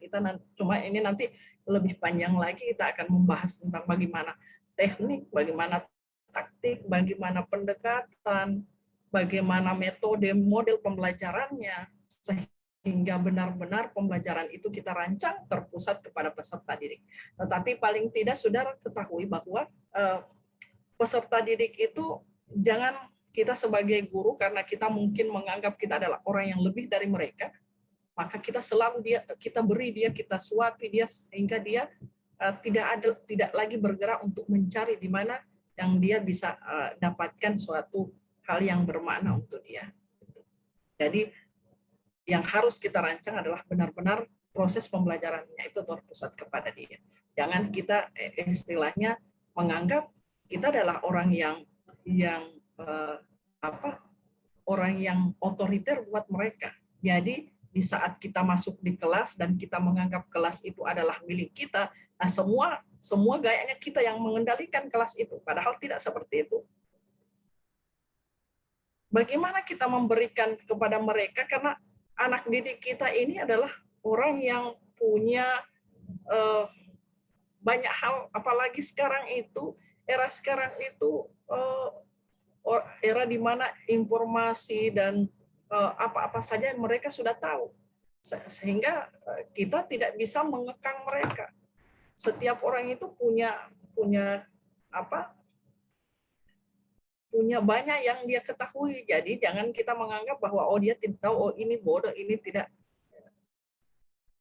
cuma ini nanti lebih panjang lagi kita akan membahas tentang bagaimana teknik, bagaimana taktik, bagaimana pendekatan, bagaimana metode model pembelajarannya sehingga benar-benar pembelajaran itu kita rancang terpusat kepada peserta didik. Tetapi paling tidak saudara ketahui bahwa peserta didik itu jangan kita sebagai guru karena kita mungkin menganggap kita adalah orang yang lebih dari mereka, maka kita selalu kita beri dia, kita suapi dia sehingga dia tidak lagi bergerak untuk mencari di mana yang dia bisa dapatkan suatu hal yang bermakna untuk dia. Jadi yang harus kita rancang adalah benar-benar proses pembelajarannya itu terpusat kepada dia. Jangan kita istilahnya menganggap kita adalah orang yang orang yang otoriter buat mereka. Jadi di saat kita masuk di kelas dan kita menganggap kelas itu adalah milik kita, nah semua gayanya kita yang mengendalikan kelas itu, padahal tidak seperti itu. Bagaimana kita memberikan kepada mereka, karena anak didik kita ini adalah orang yang punya banyak hal, apalagi era sekarang itu era di mana informasi dan apa-apa saja mereka sudah tahu, sehingga kita tidak bisa mengekang mereka. Setiap orang itu punya banyak yang dia ketahui. Jadi jangan kita menganggap bahwa dia tidak tahu, ini bodoh, ini tidak.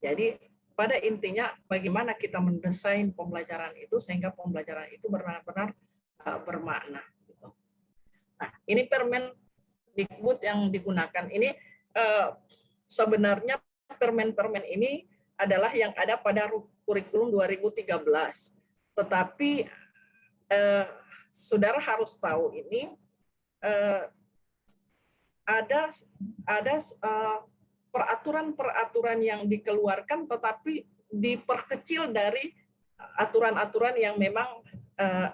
Jadi pada intinya bagaimana kita mendesain pembelajaran itu sehingga pembelajaran itu benar-benar bermakna. Nah, ini Permendikbud yang digunakan. Ini sebenarnya permen ini adalah yang ada pada kurikulum 2013. Tetapi saudara harus tahu ini ada peraturan-peraturan yang dikeluarkan tetapi diperkecil dari aturan-aturan yang memang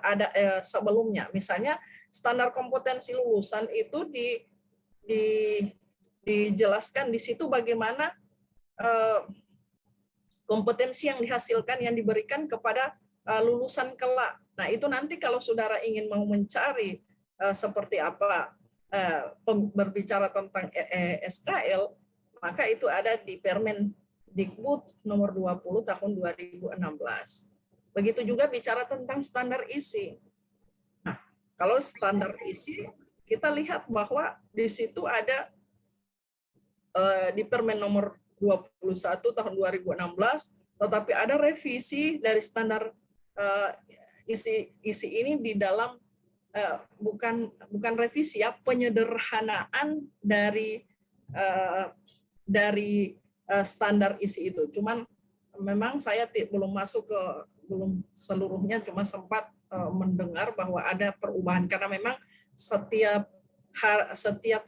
ada sebelumnya. Misalnya standar kompetensi lulusan itu dijelaskan di situ bagaimana kompetensi yang dihasilkan yang diberikan kepada lulusan kelak. Nah, itu nanti kalau saudara ingin mau mencari seperti apa berbicara tentang SKL, maka itu ada di Permendikbud nomor 20 tahun 2016. Begitu juga bicara tentang standar isi. Nah, kalau standar isi, kita lihat bahwa di situ ada di Permen nomor 21 tahun 2016, tetapi ada revisi dari standar isi ini di dalam bukan revisi ya, penyederhanaan dari standar isi itu. Cuman memang saya belum seluruhnya, cuma sempat mendengar bahwa ada perubahan karena memang setiap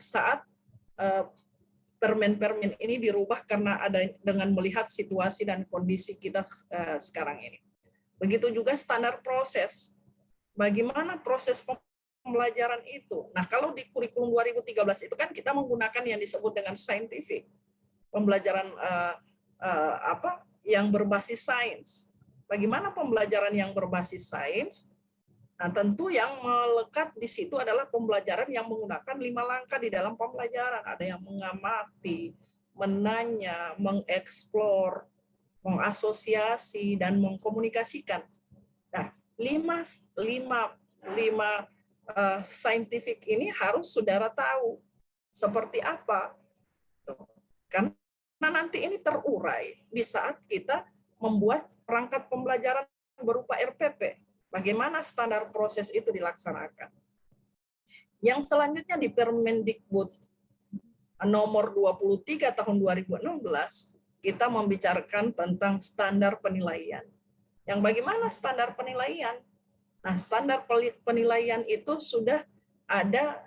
saat permen-permen ini dirubah karena ada dengan melihat situasi dan kondisi kita sekarang ini. Begitu juga standar proses. Bagaimana proses pembelajaran itu? Nah, kalau di kurikulum 2013 itu kan kita menggunakan yang disebut dengan scientific. Pembelajaran yang berbasis sains. Bagaimana pembelajaran yang berbasis sains? Nah, tentu yang melekat di situ adalah pembelajaran yang menggunakan 5 langkah di dalam pembelajaran. Ada yang mengamati, menanya, mengeksplor, mengasosiasi, dan mengkomunikasikan. Nah, lima scientific ini harus saudara tahu seperti apa. Karena nanti ini terurai di saat kita membuat perangkat pembelajaran berupa RPP. Bagaimana standar proses itu dilaksanakan. Yang selanjutnya di Permendikbud nomor 23 tahun 2016, kita membicarakan tentang standar penilaian. Yang bagaimana standar penilaian? Nah, standar penilaian itu sudah ada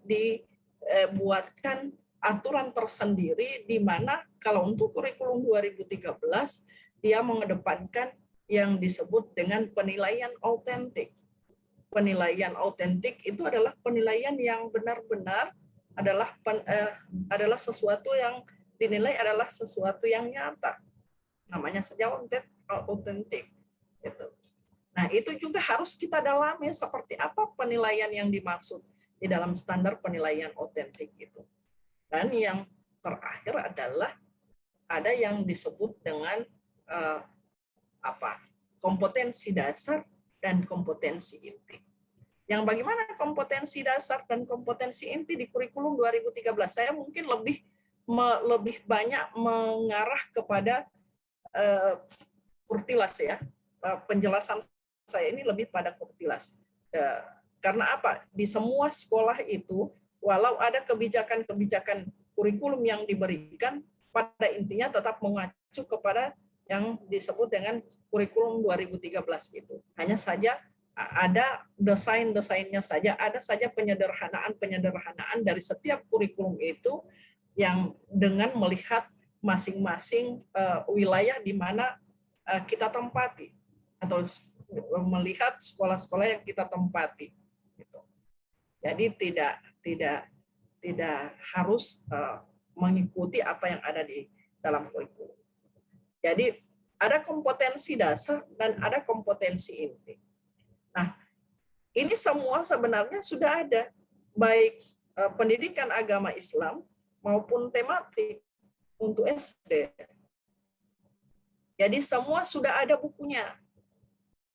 dibuatkan aturan tersendiri di mana kalau untuk kurikulum 2013 dia mengedepankan yang disebut dengan penilaian autentik. Penilaian autentik itu adalah penilaian yang benar-benar adalah sesuatu yang dinilai adalah sesuatu yang nyata. Namanya saja autentik. Gitu. Nah, itu juga harus kita dalami seperti apa penilaian yang dimaksud di dalam standar penilaian autentik itu. Dan yang terakhir adalah ada yang disebut dengan kompetensi dasar dan kompetensi inti. Yang bagaimana kompetensi dasar dan kompetensi inti di kurikulum 2013? Saya mungkin lebih banyak mengarah kepada kurtilas ya. Penjelasan saya ini lebih pada kurtilas. Karena apa? Di semua sekolah itu, walau ada kebijakan-kebijakan kurikulum yang diberikan, pada intinya tetap mengacu kepada yang disebut dengan kurikulum 2013 itu. Hanya saja ada desainnya saja, ada saja penyederhanaan dari setiap kurikulum itu yang dengan melihat masing-masing wilayah di mana kita tempati atau melihat sekolah-sekolah yang kita tempati. Gitu. Jadi tidak harus mengikuti apa yang ada di dalam kurikulum. Jadi ada kompetensi dasar dan ada kompetensi inti. Nah, ini semua sebenarnya sudah ada, baik pendidikan agama Islam maupun tematik untuk SD. Jadi semua sudah ada bukunya.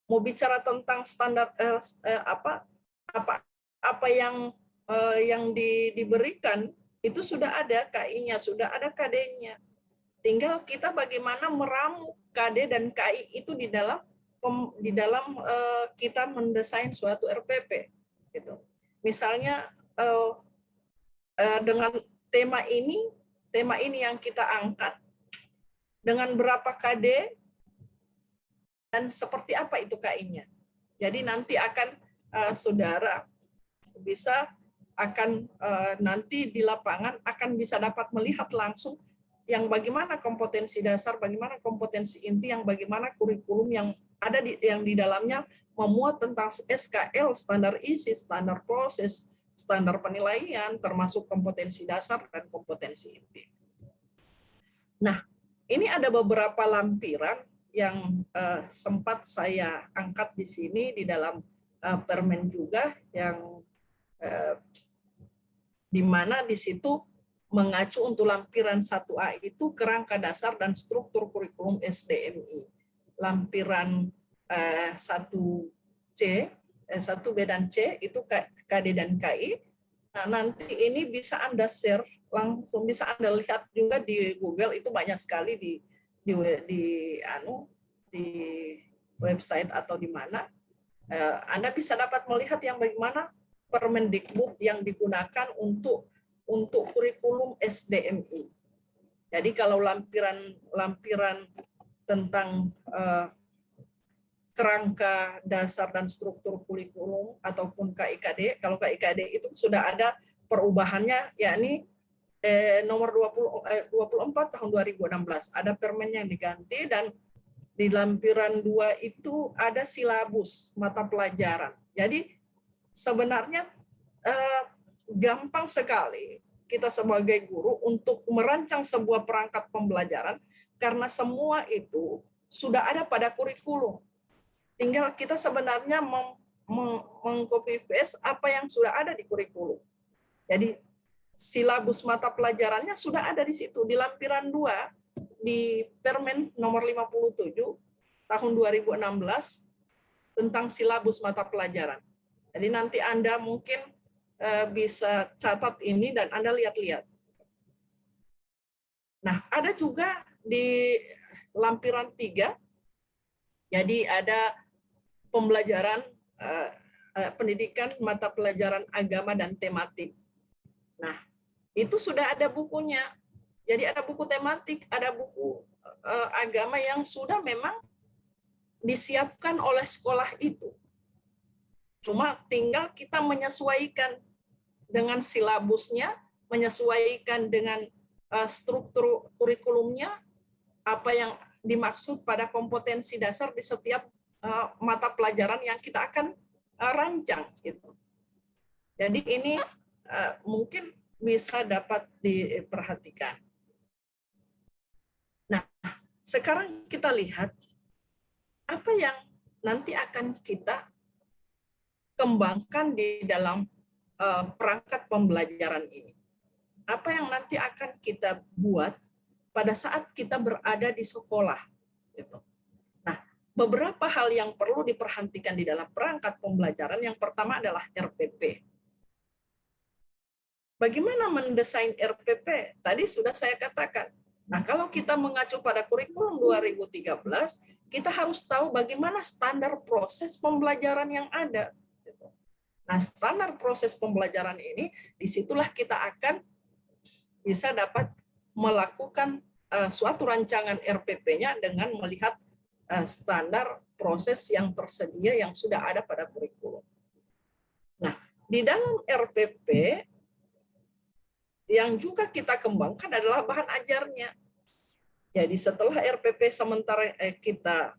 Mau bicara tentang standar apa yang diberikan itu sudah ada KI-nya, sudah ada KD-nya. Tinggal kita bagaimana meramu KD dan KI itu di dalam kita mendesain suatu RPP. Gitu. Misalnya dengan tema ini yang kita angkat, dengan berapa KD dan seperti apa itu KI-nya. Jadi nanti akan saudara bisa nanti di lapangan akan bisa dapat melihat langsung yang bagaimana kompetensi dasar, bagaimana kompetensi inti, yang bagaimana kurikulum yang ada yang di dalamnya memuat tentang SKL, standar isi, standar proses, standar penilaian, termasuk kompetensi dasar dan kompetensi inti. Nah, ini ada beberapa lampiran yang sempat saya angkat di sini di dalam permen juga, yang di mana di situ mengacu untuk lampiran 1A itu kerangka dasar dan struktur kurikulum SDMI. Lampiran 1C, 1B dan C itu KD dan KI. Nah, nanti ini bisa Anda share, langsung bisa Anda lihat juga di Google, itu banyak sekali di website atau di mana. Anda bisa dapat melihat yang bagaimana Permendikbud yang digunakan untuk kurikulum SDMI. Jadi kalau lampiran tentang kerangka dasar dan struktur kurikulum ataupun KIKD, kalau KIKD itu sudah ada perubahannya, yakni nomor 24 tahun 2016 ada permen yang diganti, dan di lampiran 2 itu ada silabus mata pelajaran. Jadi sebenarnya gampang sekali kita sebagai guru untuk merancang sebuah perangkat pembelajaran karena semua itu sudah ada pada kurikulum. Tinggal kita sebenarnya meng-copy paste apa yang sudah ada di kurikulum. Jadi silabus mata pelajarannya sudah ada di situ di lampiran 2 di Permen nomor 57 tahun 2016 tentang silabus mata pelajaran. Jadi nanti Anda mungkin bisa catat ini dan Anda lihat-lihat. Nah, ada juga di lampiran 3, jadi ada pembelajaran pendidikan mata pelajaran agama dan tematik. Nah, itu sudah ada bukunya. Jadi ada buku tematik, ada buku agama yang sudah memang disiapkan oleh sekolah itu. Cuma tinggal kita menyesuaikan dengan silabusnya, menyesuaikan dengan struktur kurikulumnya, apa yang dimaksud pada kompetensi dasar di setiap mata pelajaran yang kita akan rancang. Gitu. Jadi ini mungkin bisa dapat diperhatikan. Nah, sekarang kita lihat apa yang nanti akan kita kembangkan di dalam perangkat pembelajaran ini. Apa yang nanti akan kita buat pada saat kita berada di sekolah. Gitu. Nah, beberapa hal yang perlu diperhatikan di dalam perangkat pembelajaran, yang pertama adalah RPP. Bagaimana mendesain RPP? Tadi sudah saya katakan. Nah, kalau kita mengacu pada kurikulum 2013, kita harus tahu bagaimana standar proses pembelajaran yang ada. Nah, standar proses pembelajaran ini, disitulah kita akan bisa dapat melakukan suatu rancangan RPP-nya dengan melihat standar proses yang tersedia yang sudah ada pada kurikulum. Nah, di dalam RPP yang juga kita kembangkan adalah bahan ajarnya. Jadi setelah RPP sementara kita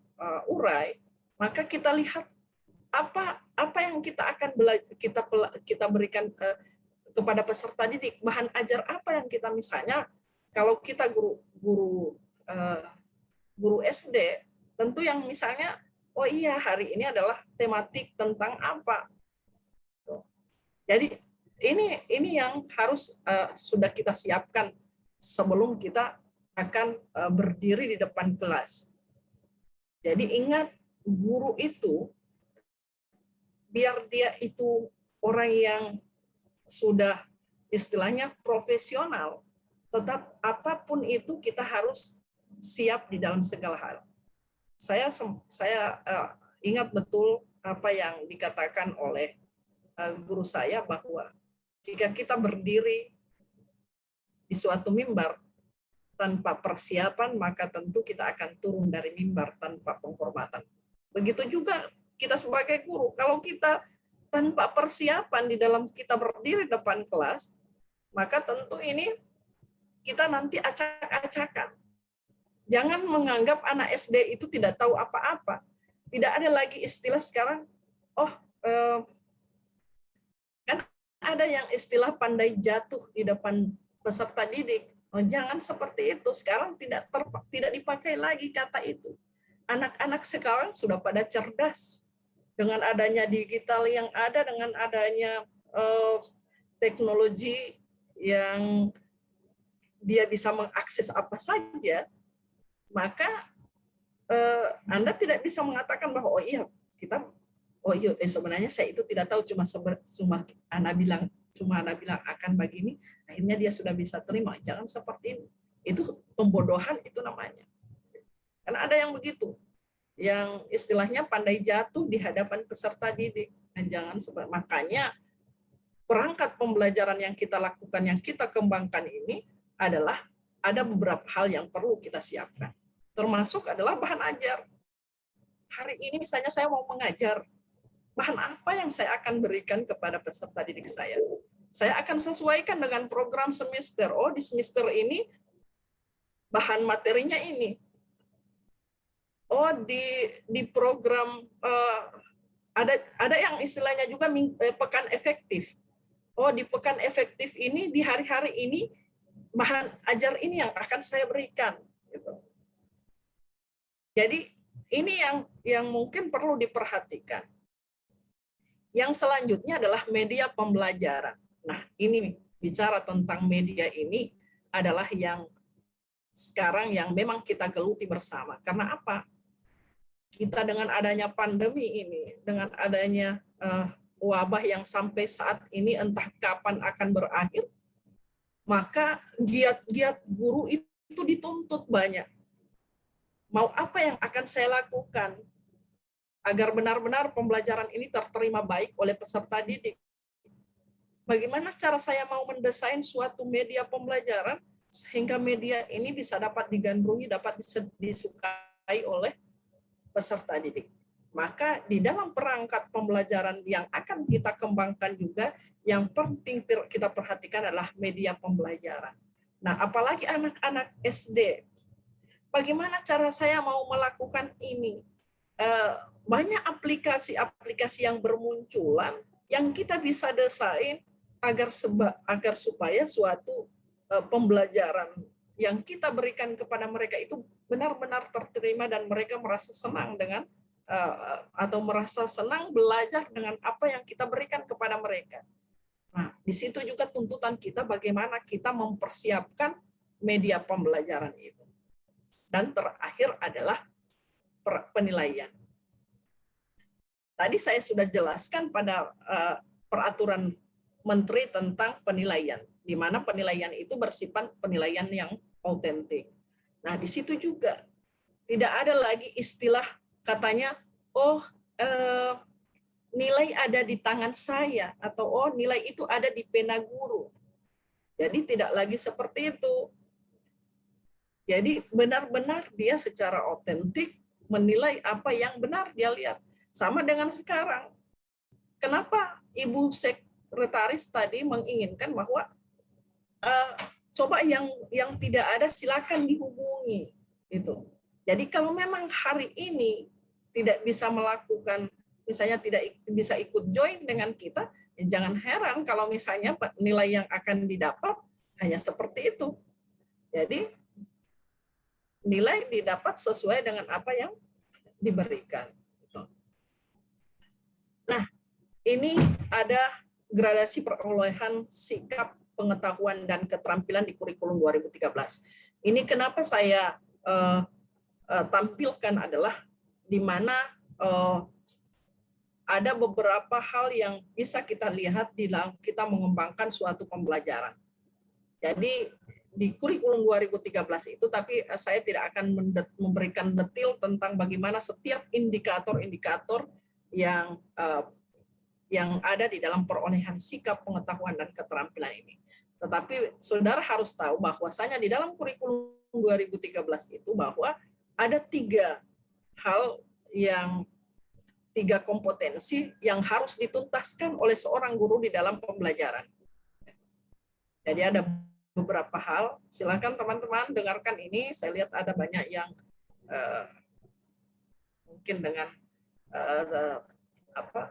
urai, maka kita lihat apa yang kita akan kita berikan kepada peserta didik, bahan ajar apa yang kita, misalnya kalau kita guru SD, tentu yang misalnya, oh iya hari ini adalah tematik tentang apa. Jadi ini yang harus sudah kita siapkan sebelum kita akan berdiri di depan kelas. Jadi ingat, guru itu biar dia itu orang yang sudah istilahnya profesional, tetap apapun itu kita harus siap di dalam segala hal. Saya ingat betul apa yang dikatakan oleh guru saya, bahwa jika kita berdiri di suatu mimbar tanpa persiapan, maka tentu kita akan turun dari mimbar tanpa penghormatan. Begitu juga kita sebagai guru, kalau kita tanpa persiapan di dalam kita berdiri depan kelas, maka tentu ini kita nanti acak-acakan. Jangan menganggap anak SD itu tidak tahu apa-apa. Tidak ada lagi istilah sekarang, kan ada yang istilah pandai jatuh di depan peserta didik. Oh, jangan seperti itu. Sekarang tidak dipakai lagi kata itu. Anak-anak sekarang sudah pada cerdas. Dengan adanya digital yang ada, dengan adanya teknologi yang dia bisa mengakses apa saja, maka Anda tidak bisa mengatakan bahwa sebenarnya saya itu tidak tahu, cuma Anda bilang akan begini, akhirnya dia sudah bisa terima. Jangan seperti ini. Itu pembodohan itu namanya. Karena ada yang begitu, yang istilahnya pandai jatuh di hadapan peserta didik. Jangan seperti, makanya perangkat pembelajaran yang kita lakukan, yang kita kembangkan ini adalah ada beberapa hal yang perlu kita siapkan. Termasuk adalah bahan ajar. Hari ini misalnya saya mau mengajar, bahan apa yang saya akan berikan kepada peserta didik saya? Saya akan sesuaikan dengan program semester. Oh, di semester ini bahan materinya ini. Oh, di program ada yang istilahnya juga pekan efektif. Oh, di pekan efektif ini, di hari-hari ini bahan ajar ini yang akan saya berikan. Gitu. Jadi ini yang mungkin perlu diperhatikan. Yang selanjutnya adalah media pembelajaran. Nah, ini bicara tentang media ini adalah yang sekarang yang memang kita geluti bersama. Karena apa? Kita dengan adanya pandemi ini, dengan adanya wabah yang sampai saat ini entah kapan akan berakhir, maka giat-giat guru itu dituntut banyak. Mau apa yang akan saya lakukan agar benar-benar pembelajaran ini terterima baik oleh peserta didik? Bagaimana cara saya mau mendesain suatu media pembelajaran sehingga media ini bisa dapat digandrungi, dapat disukai oleh peserta didik? Maka di dalam perangkat pembelajaran yang akan kita kembangkan juga, yang penting kita perhatikan adalah media pembelajaran. Nah, apalagi anak-anak SD, bagaimana cara saya mau melakukan ini? Banyak aplikasi-aplikasi yang bermunculan yang kita bisa desain agar supaya suatu pembelajaran yang kita berikan kepada mereka itu benar-benar terterima dan mereka merasa senang dengan atau merasa senang belajar dengan apa yang kita berikan kepada mereka. Nah, di situ juga tuntutan kita bagaimana kita mempersiapkan media pembelajaran itu. Dan terakhir adalah penilaian. Tadi saya sudah jelaskan pada peraturan Menteri tentang penilaian, di mana penilaian itu bersifat penilaian yang autentik. Nah, di situ juga tidak ada lagi istilah katanya, nilai ada di tangan saya, atau nilai itu ada di pena guru. Jadi tidak lagi seperti itu. Jadi benar-benar dia secara otentik menilai apa yang benar dia lihat. Sama dengan sekarang. Kenapa Ibu Sekretaris tadi menginginkan bahwa coba yang tidak ada silakan dihubungi. Itu. Jadi kalau memang hari ini tidak bisa melakukan, misalnya tidak bisa ikut join dengan kita, ya jangan heran kalau misalnya nilai yang akan didapat hanya seperti itu. Jadi nilai didapat sesuai dengan apa yang diberikan. Nah, ini ada gradasi perolehan sikap, pengetahuan, dan keterampilan di kurikulum 2013. Ini kenapa saya tampilkan adalah di mana ada beberapa hal yang bisa kita lihat di dalam kita mengembangkan suatu pembelajaran. Jadi di kurikulum 2013 itu, tapi saya tidak akan memberikan detail tentang bagaimana setiap indikator-indikator yang ada di dalam perolehan sikap, pengetahuan, dan keterampilan ini. Tetapi saudara harus tahu bahwasanya di dalam kurikulum 2013 itu bahwa ada 3 hal tiga kompetensi yang harus dituntaskan oleh seorang guru di dalam pembelajaran. Jadi ada beberapa hal, silakan teman-teman dengarkan ini. Saya lihat ada banyak yang mungkin dengan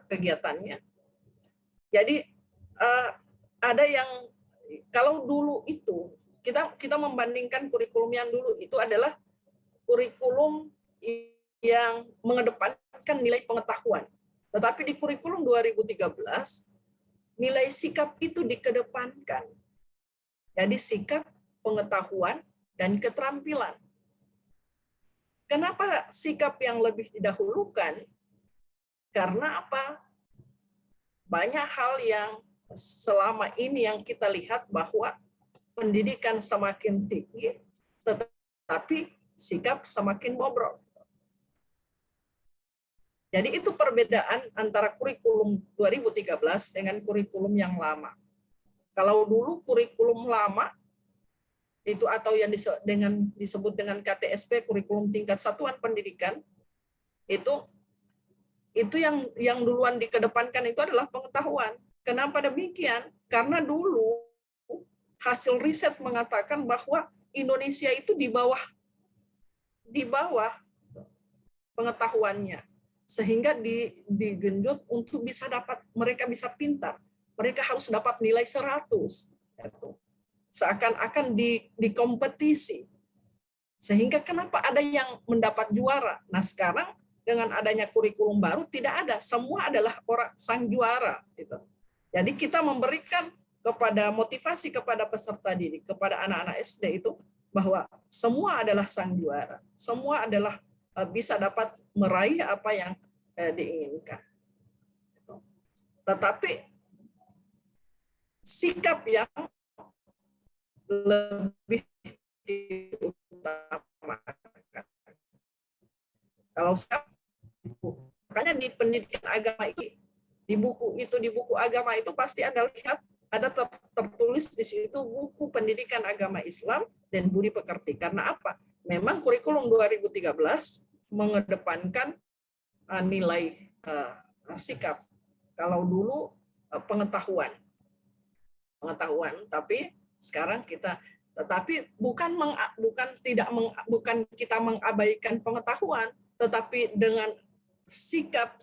kegiatannya. Jadi ada yang kalau dulu itu kita membandingkan kurikulum yang dulu itu adalah kurikulum yang mengedepankan nilai pengetahuan. Tetapi di kurikulum 2013, nilai sikap itu dikedepankan. Jadi sikap, pengetahuan, dan keterampilan. Kenapa sikap yang lebih didahulukan? Karena apa? Banyak hal yang selama ini yang kita lihat bahwa pendidikan semakin tinggi, tetapi sikap semakin bobrok. Jadi itu perbedaan antara kurikulum 2013 dengan kurikulum yang lama. Kalau dulu kurikulum lama itu atau yang disebut dengan KTSP, kurikulum tingkat satuan pendidikan, itu yang duluan dikedepankan itu adalah pengetahuan. Kenapa demikian? Karena dulu hasil riset mengatakan bahwa Indonesia itu di bawah pengetahuannya, sehingga digenjot untuk mereka bisa pintar, mereka harus dapat nilai 100, seakan-akan di kompetisi, sehingga kenapa ada yang mendapat juara. Nah sekarang dengan adanya kurikulum baru tidak ada, semua adalah sang juara. Jadi kita memberikan motivasi kepada peserta didik, kepada anak-anak SD itu, bahwa semua adalah sang juara, semua adalah bisa dapat meraih apa yang diinginkan. Tetapi sikap yang lebih diutamakan. Kalau sikap, makanya di pendidikan agama itu, di buku agama itu pasti Anda lihat ada tertulis di situ buku pendidikan agama Islam dan budi pekerti. Karena apa? Memang kurikulum 2013 mengedepankan nilai sikap. Kalau dulu pengetahuan, tapi sekarang bukan kita mengabaikan pengetahuan, tetapi dengan sikap,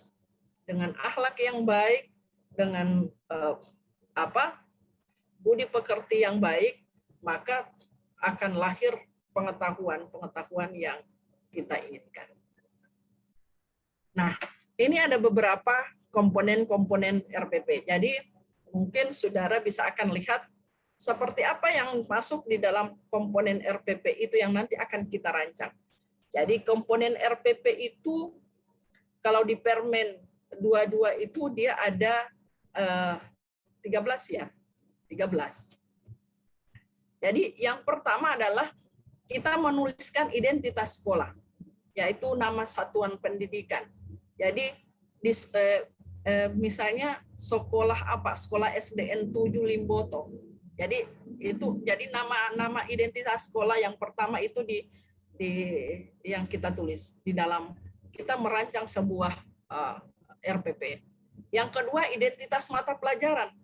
dengan akhlak yang baik, dengan budi pekerti yang baik, maka akan lahir pengetahuan yang kita inginkan. Nah, ini ada beberapa komponen-komponen RPP. Jadi mungkin saudara bisa akan lihat seperti apa yang masuk di dalam komponen RPP itu yang nanti akan kita rancang. Jadi komponen RPP itu kalau di Permen 22 itu dia ada 13 ya. 13. Jadi yang pertama adalah kita menuliskan identitas sekolah, yaitu nama satuan pendidikan. Jadi misalnya sekolah apa? Sekolah SDN 7 Limboto. Jadi nama identitas sekolah yang pertama itu yang kita tulis di dalam kita merancang sebuah RPP. Yang kedua identitas mata pelajaran.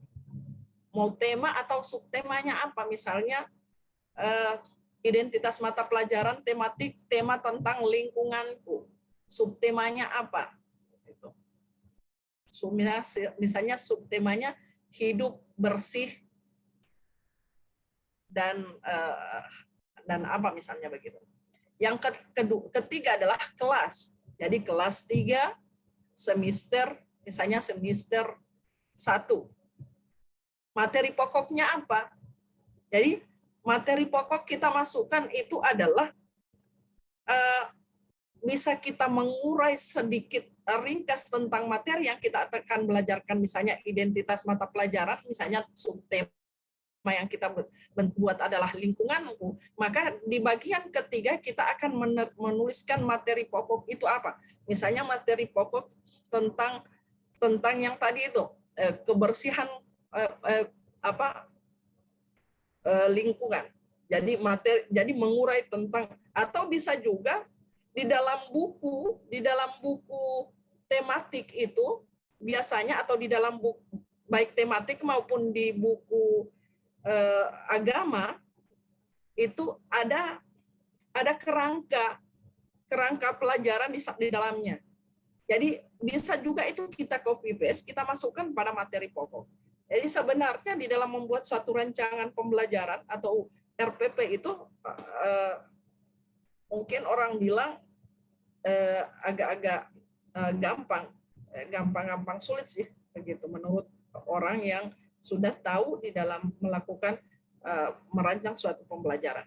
Mau tema atau subtemanya apa? Misalnya identitas mata pelajaran tema tentang lingkunganku. Subtemanya apa? Misalnya subtemanya hidup bersih dan apa misalnya begitu. Yang ketiga adalah kelas. Jadi kelas 3 semester, misalnya semester 1. Materi pokoknya apa? Jadi materi pokok kita masukkan itu adalah bisa kita mengurai sedikit ringkas tentang materi yang kita akan belajarkan, misalnya identitas mata pelajaran, misalnya subtema yang kita buat adalah lingkunganku, maka di bagian ketiga kita akan menuliskan materi pokok itu apa. Misalnya materi pokok tentang yang tadi itu kebersihan lingkungan. Jadi mengurai tentang, atau bisa juga di dalam buku tematik itu biasanya, atau di dalam buku baik tematik maupun di buku agama itu ada kerangka pelajaran di dalamnya. Jadi bisa juga itu kita copy paste, kita masukkan pada materi pokok. Jadi sebenarnya di dalam membuat suatu rancangan pembelajaran atau RPP itu mungkin orang bilang agak-agak gampang sulit sih begitu menurut orang yang sudah tahu di dalam melakukan merancang suatu pembelajaran.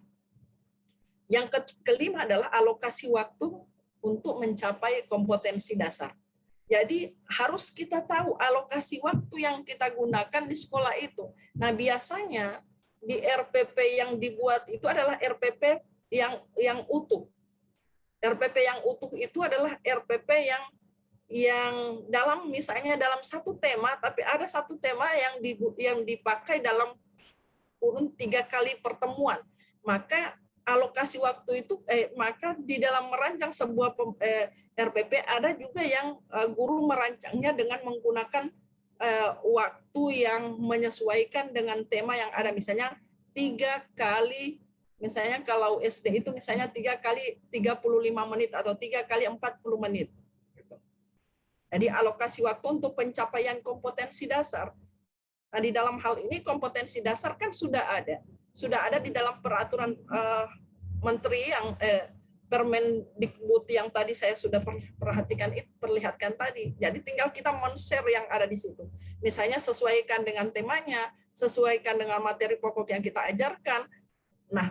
Yang kelima adalah alokasi waktu untuk mencapai kompetensi dasar. Jadi harus kita tahu alokasi waktu yang kita gunakan di sekolah itu. Nah, biasanya di RPP yang dibuat itu adalah RPP yang utuh. RPP yang utuh itu adalah RPP yang misalnya dalam satu tema, tapi ada satu tema yang dipakai dalam kurun 3 kali pertemuan. Maka alokasi waktu itu maka di dalam merancang sebuah RPP ada juga yang guru merancangnya dengan menggunakan waktu yang menyesuaikan dengan tema yang ada, misalnya 3 kali, misalnya kalau SD itu misalnya 3 kali 35 menit atau 3 kali 40 menit. Jadi alokasi waktu untuk pencapaian kompetensi dasar. Nah, di dalam hal ini kompetensi dasar kan sudah ada di dalam peraturan menteri yang Permendikbud yang tadi saya sudah perlihatkan tadi. Jadi tinggal kita men-share yang ada di situ. Misalnya sesuaikan dengan temanya, sesuaikan dengan materi pokok yang kita ajarkan. Nah,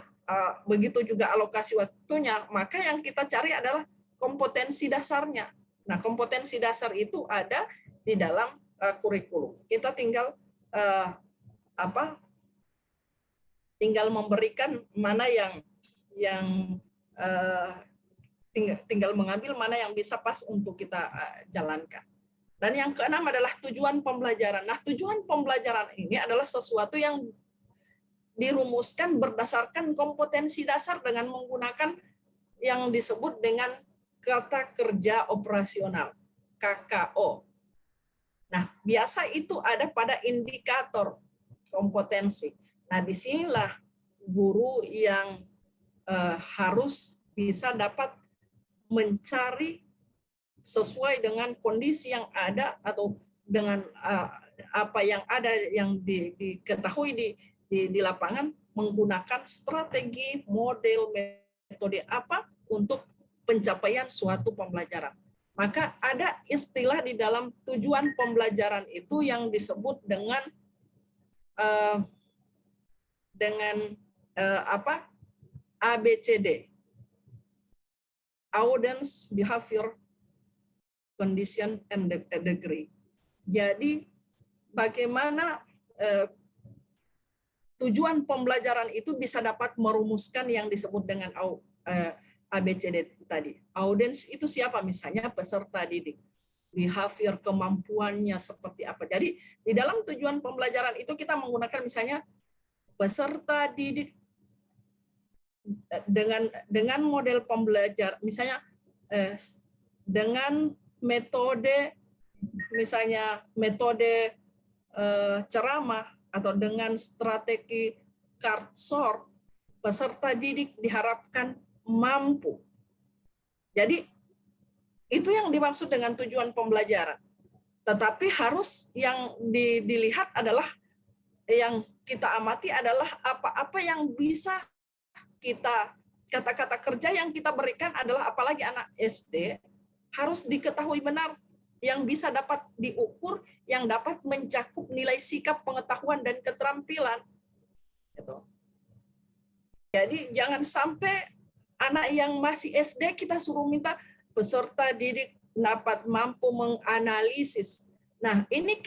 begitu juga alokasi waktunya, maka yang kita cari adalah kompetensi dasarnya. Nah, kompetensi dasar itu ada di dalam kurikulum. Kita tinggal tinggal memberikan mana yang tinggal mengambil mana yang bisa pas untuk kita jalankan. Dan yang keenam adalah tujuan pembelajaran. Nah, tujuan pembelajaran ini adalah sesuatu yang dirumuskan berdasarkan kompetensi dasar dengan menggunakan yang disebut dengan kata kerja operasional, KKO. Nah, biasa itu ada pada indikator kompetensi. Nah, disinilah guru yang harus bisa dapat mencari sesuai dengan kondisi yang ada atau dengan apa yang ada yang diketahui di lapangan, menggunakan strategi, model, metode apa untuk pencapaian suatu pembelajaran. Maka ada istilah di dalam tujuan pembelajaran itu yang disebut dengan ABCD, Audience, Behavior, Condition, and Degree. Jadi bagaimana tujuan pembelajaran itu bisa dapat merumuskan yang disebut dengan ABCD tadi. Audience itu siapa? Misalnya peserta didik. Behavior, kemampuannya seperti apa. Jadi di dalam tujuan pembelajaran itu kita menggunakan misalnya peserta didik dengan model pembelajar, misalnya dengan metode, misalnya metode ceramah atau dengan strategi card sort, peserta didik diharapkan mampu. Jadi itu yang dimaksud dengan tujuan pembelajaran. Tetapi harus yang dilihat adalah, yang kita amati adalah apa-apa yang bisa kita, kata-kata kerja yang kita berikan adalah, apalagi anak SD, harus diketahui benar, yang bisa dapat diukur, yang dapat mencakup nilai sikap, pengetahuan, dan keterampilan. Gitu. Jadi jangan sampai anak yang masih SD kita suruh minta peserta didik dapat mampu menganalisis. Nah, ini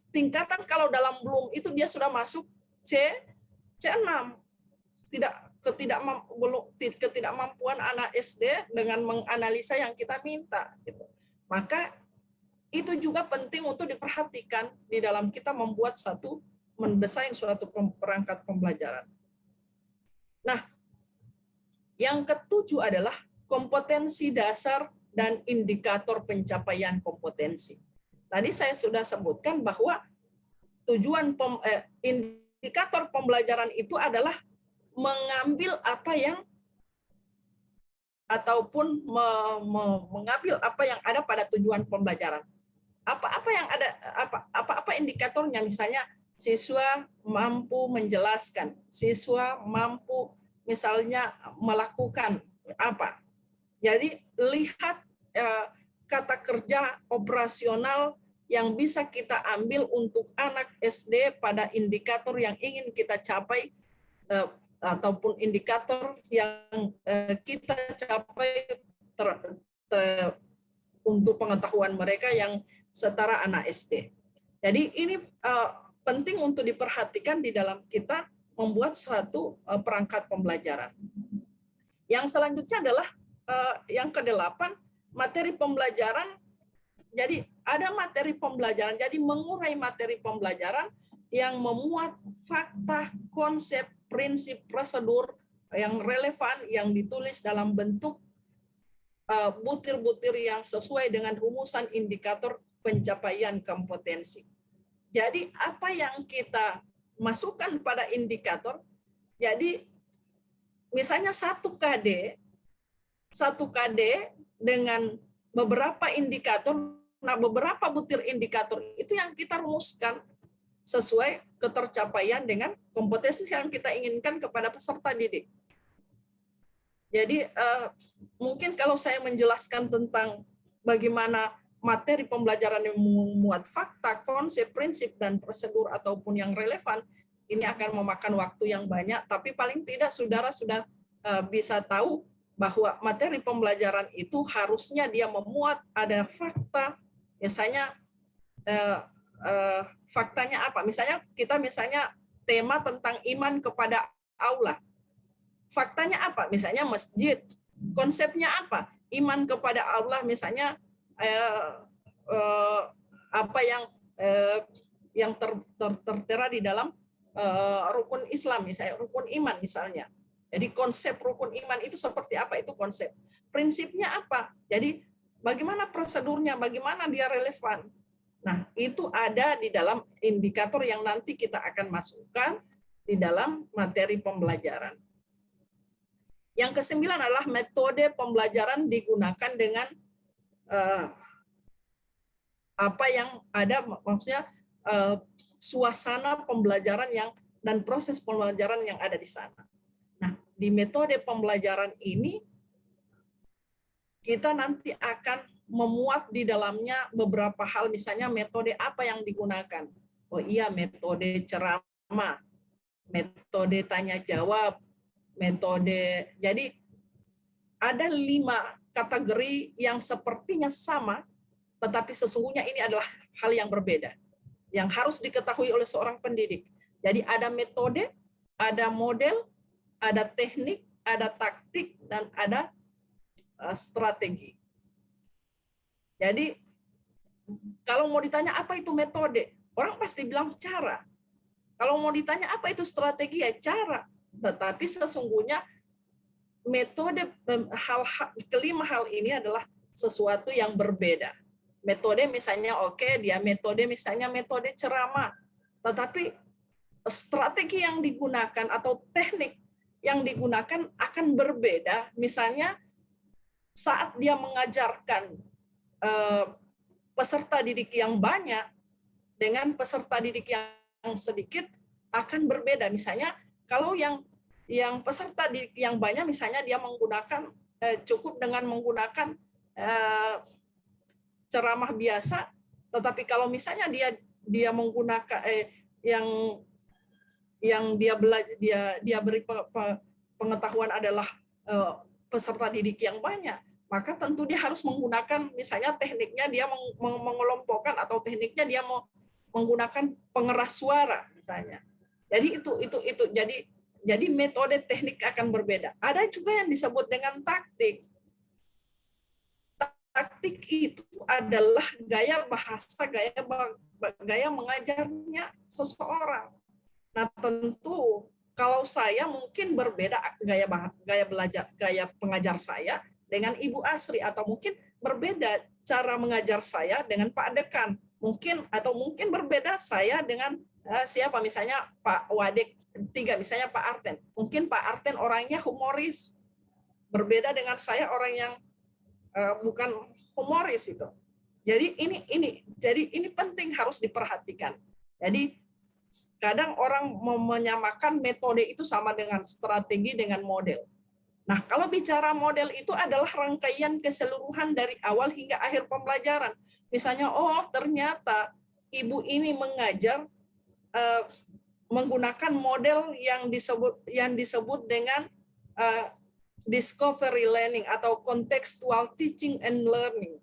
tingkatan kalau dalam Bloom itu dia sudah masuk C6. Ketidakmampuan anak SD dengan menganalisa yang kita minta. Gitu. Maka itu juga penting untuk diperhatikan di dalam kita mendesain suatu perangkat pembelajaran. Nah, yang ketujuh adalah kompetensi dasar dan indikator pencapaian kompetensi. Tadi saya sudah sebutkan bahwa tujuan indikator pembelajaran itu adalah mengambil apa yang ataupun mengambil apa yang ada pada tujuan pembelajaran. Apa yang ada, apa indikatornya, misalnya siswa mampu menjelaskan, siswa mampu misalnya melakukan apa. Jadi lihat kata kerja operasional yang bisa kita ambil untuk anak SD pada indikator yang ingin kita capai, ataupun indikator yang kita capai untuk pengetahuan mereka yang setara anak SD. Jadi ini penting untuk diperhatikan di dalam kita membuat suatu perangkat pembelajaran. Yang selanjutnya adalah yang ke-8, materi pembelajaran. Jadi ada materi pembelajaran, jadi mengurai materi pembelajaran yang memuat fakta, konsep, prinsip, prosedur yang relevan yang ditulis dalam bentuk butir-butir yang sesuai dengan rumusan indikator pencapaian kompetensi. Jadi apa yang kita masukkan pada indikator, jadi misalnya 1 KD dengan beberapa indikator, nah beberapa butir indikator itu yang kita rumuskan sesuai ketercapaian dengan kompetensi yang kita inginkan kepada peserta didik. Jadi mungkin kalau saya menjelaskan tentang bagaimana materi pembelajaran yang memuat fakta, konsep, prinsip, dan prosedur ataupun yang relevan, ini akan memakan waktu yang banyak, tapi paling tidak saudara sudah bisa tahu bahwa materi pembelajaran itu harusnya dia memuat ada fakta, misalnya faktanya apa? Misalnya tema tentang iman kepada Allah. Faktanya apa? Misalnya masjid. Konsepnya apa? Iman kepada Allah, misalnya apa yang tertera di dalam rukun Islam, misalnya rukun iman misalnya. Jadi konsep rukun iman itu seperti apa? Itu konsep. Prinsipnya apa? Jadi bagaimana prosedurnya? Bagaimana dia relevan? Nah, itu ada di dalam indikator yang nanti kita akan masukkan di dalam materi pembelajaran. Yang kesembilan adalah metode pembelajaran digunakan dengan apa yang ada, maksudnya suasana pembelajaran dan proses pembelajaran yang ada di sana. Nah, di metode pembelajaran ini kita nanti akan memuat di dalamnya beberapa hal, misalnya metode apa yang digunakan. Oh iya, metode ceramah, metode tanya jawab, metode. Jadi ada 5 kategori yang sepertinya sama, tetapi sesungguhnya ini adalah hal yang berbeda, yang harus diketahui oleh seorang pendidik. Jadi ada metode, ada model, ada teknik, ada taktik, dan ada strategi. Jadi kalau mau ditanya apa itu metode, orang pasti bilang cara. Kalau mau ditanya apa itu strategi, ya cara. Tetapi sesungguhnya metode, kelima hal ini adalah sesuatu yang berbeda. Metode misalnya dia metode misalnya metode ceramah, tetapi strategi yang digunakan atau teknik yang digunakan akan berbeda. Misalnya saat dia mengajarkan peserta didik yang banyak dengan peserta didik yang sedikit akan berbeda. Misalnya kalau yang peserta didik yang banyak, misalnya dia menggunakan cukup dengan menggunakan ceramah biasa, tetapi kalau misalnya dia menggunakan yang dia beri pengetahuan adalah peserta didik yang banyak, maka tentu dia harus menggunakan, misalnya tekniknya dia mengelompokkan, atau tekniknya dia mau menggunakan pengeras suara misalnya. Jadi itu jadi metode teknik akan berbeda. Ada juga yang disebut dengan taktik. Taktik itu adalah gaya bahasa, gaya mengajarnya seseorang. Nah, tentu kalau saya mungkin berbeda gaya pengajar saya dengan Ibu Asri, atau mungkin berbeda cara mengajar saya dengan Pak Dekan. Mungkin berbeda saya dengan siapa, misalnya Pak Wadek 3, misalnya Pak Arten. Mungkin Pak Arten orangnya humoris, berbeda dengan saya orang yang bukan humoris itu. Jadi ini penting, harus diperhatikan. Jadi kadang orang menyamakan metode itu sama dengan strategi, dengan model. Nah, kalau bicara model itu adalah rangkaian keseluruhan dari awal hingga akhir pembelajaran. Misalnya, ternyata ibu ini mengajar menggunakan model yang disebut dengan discovery learning atau contextual teaching and learning.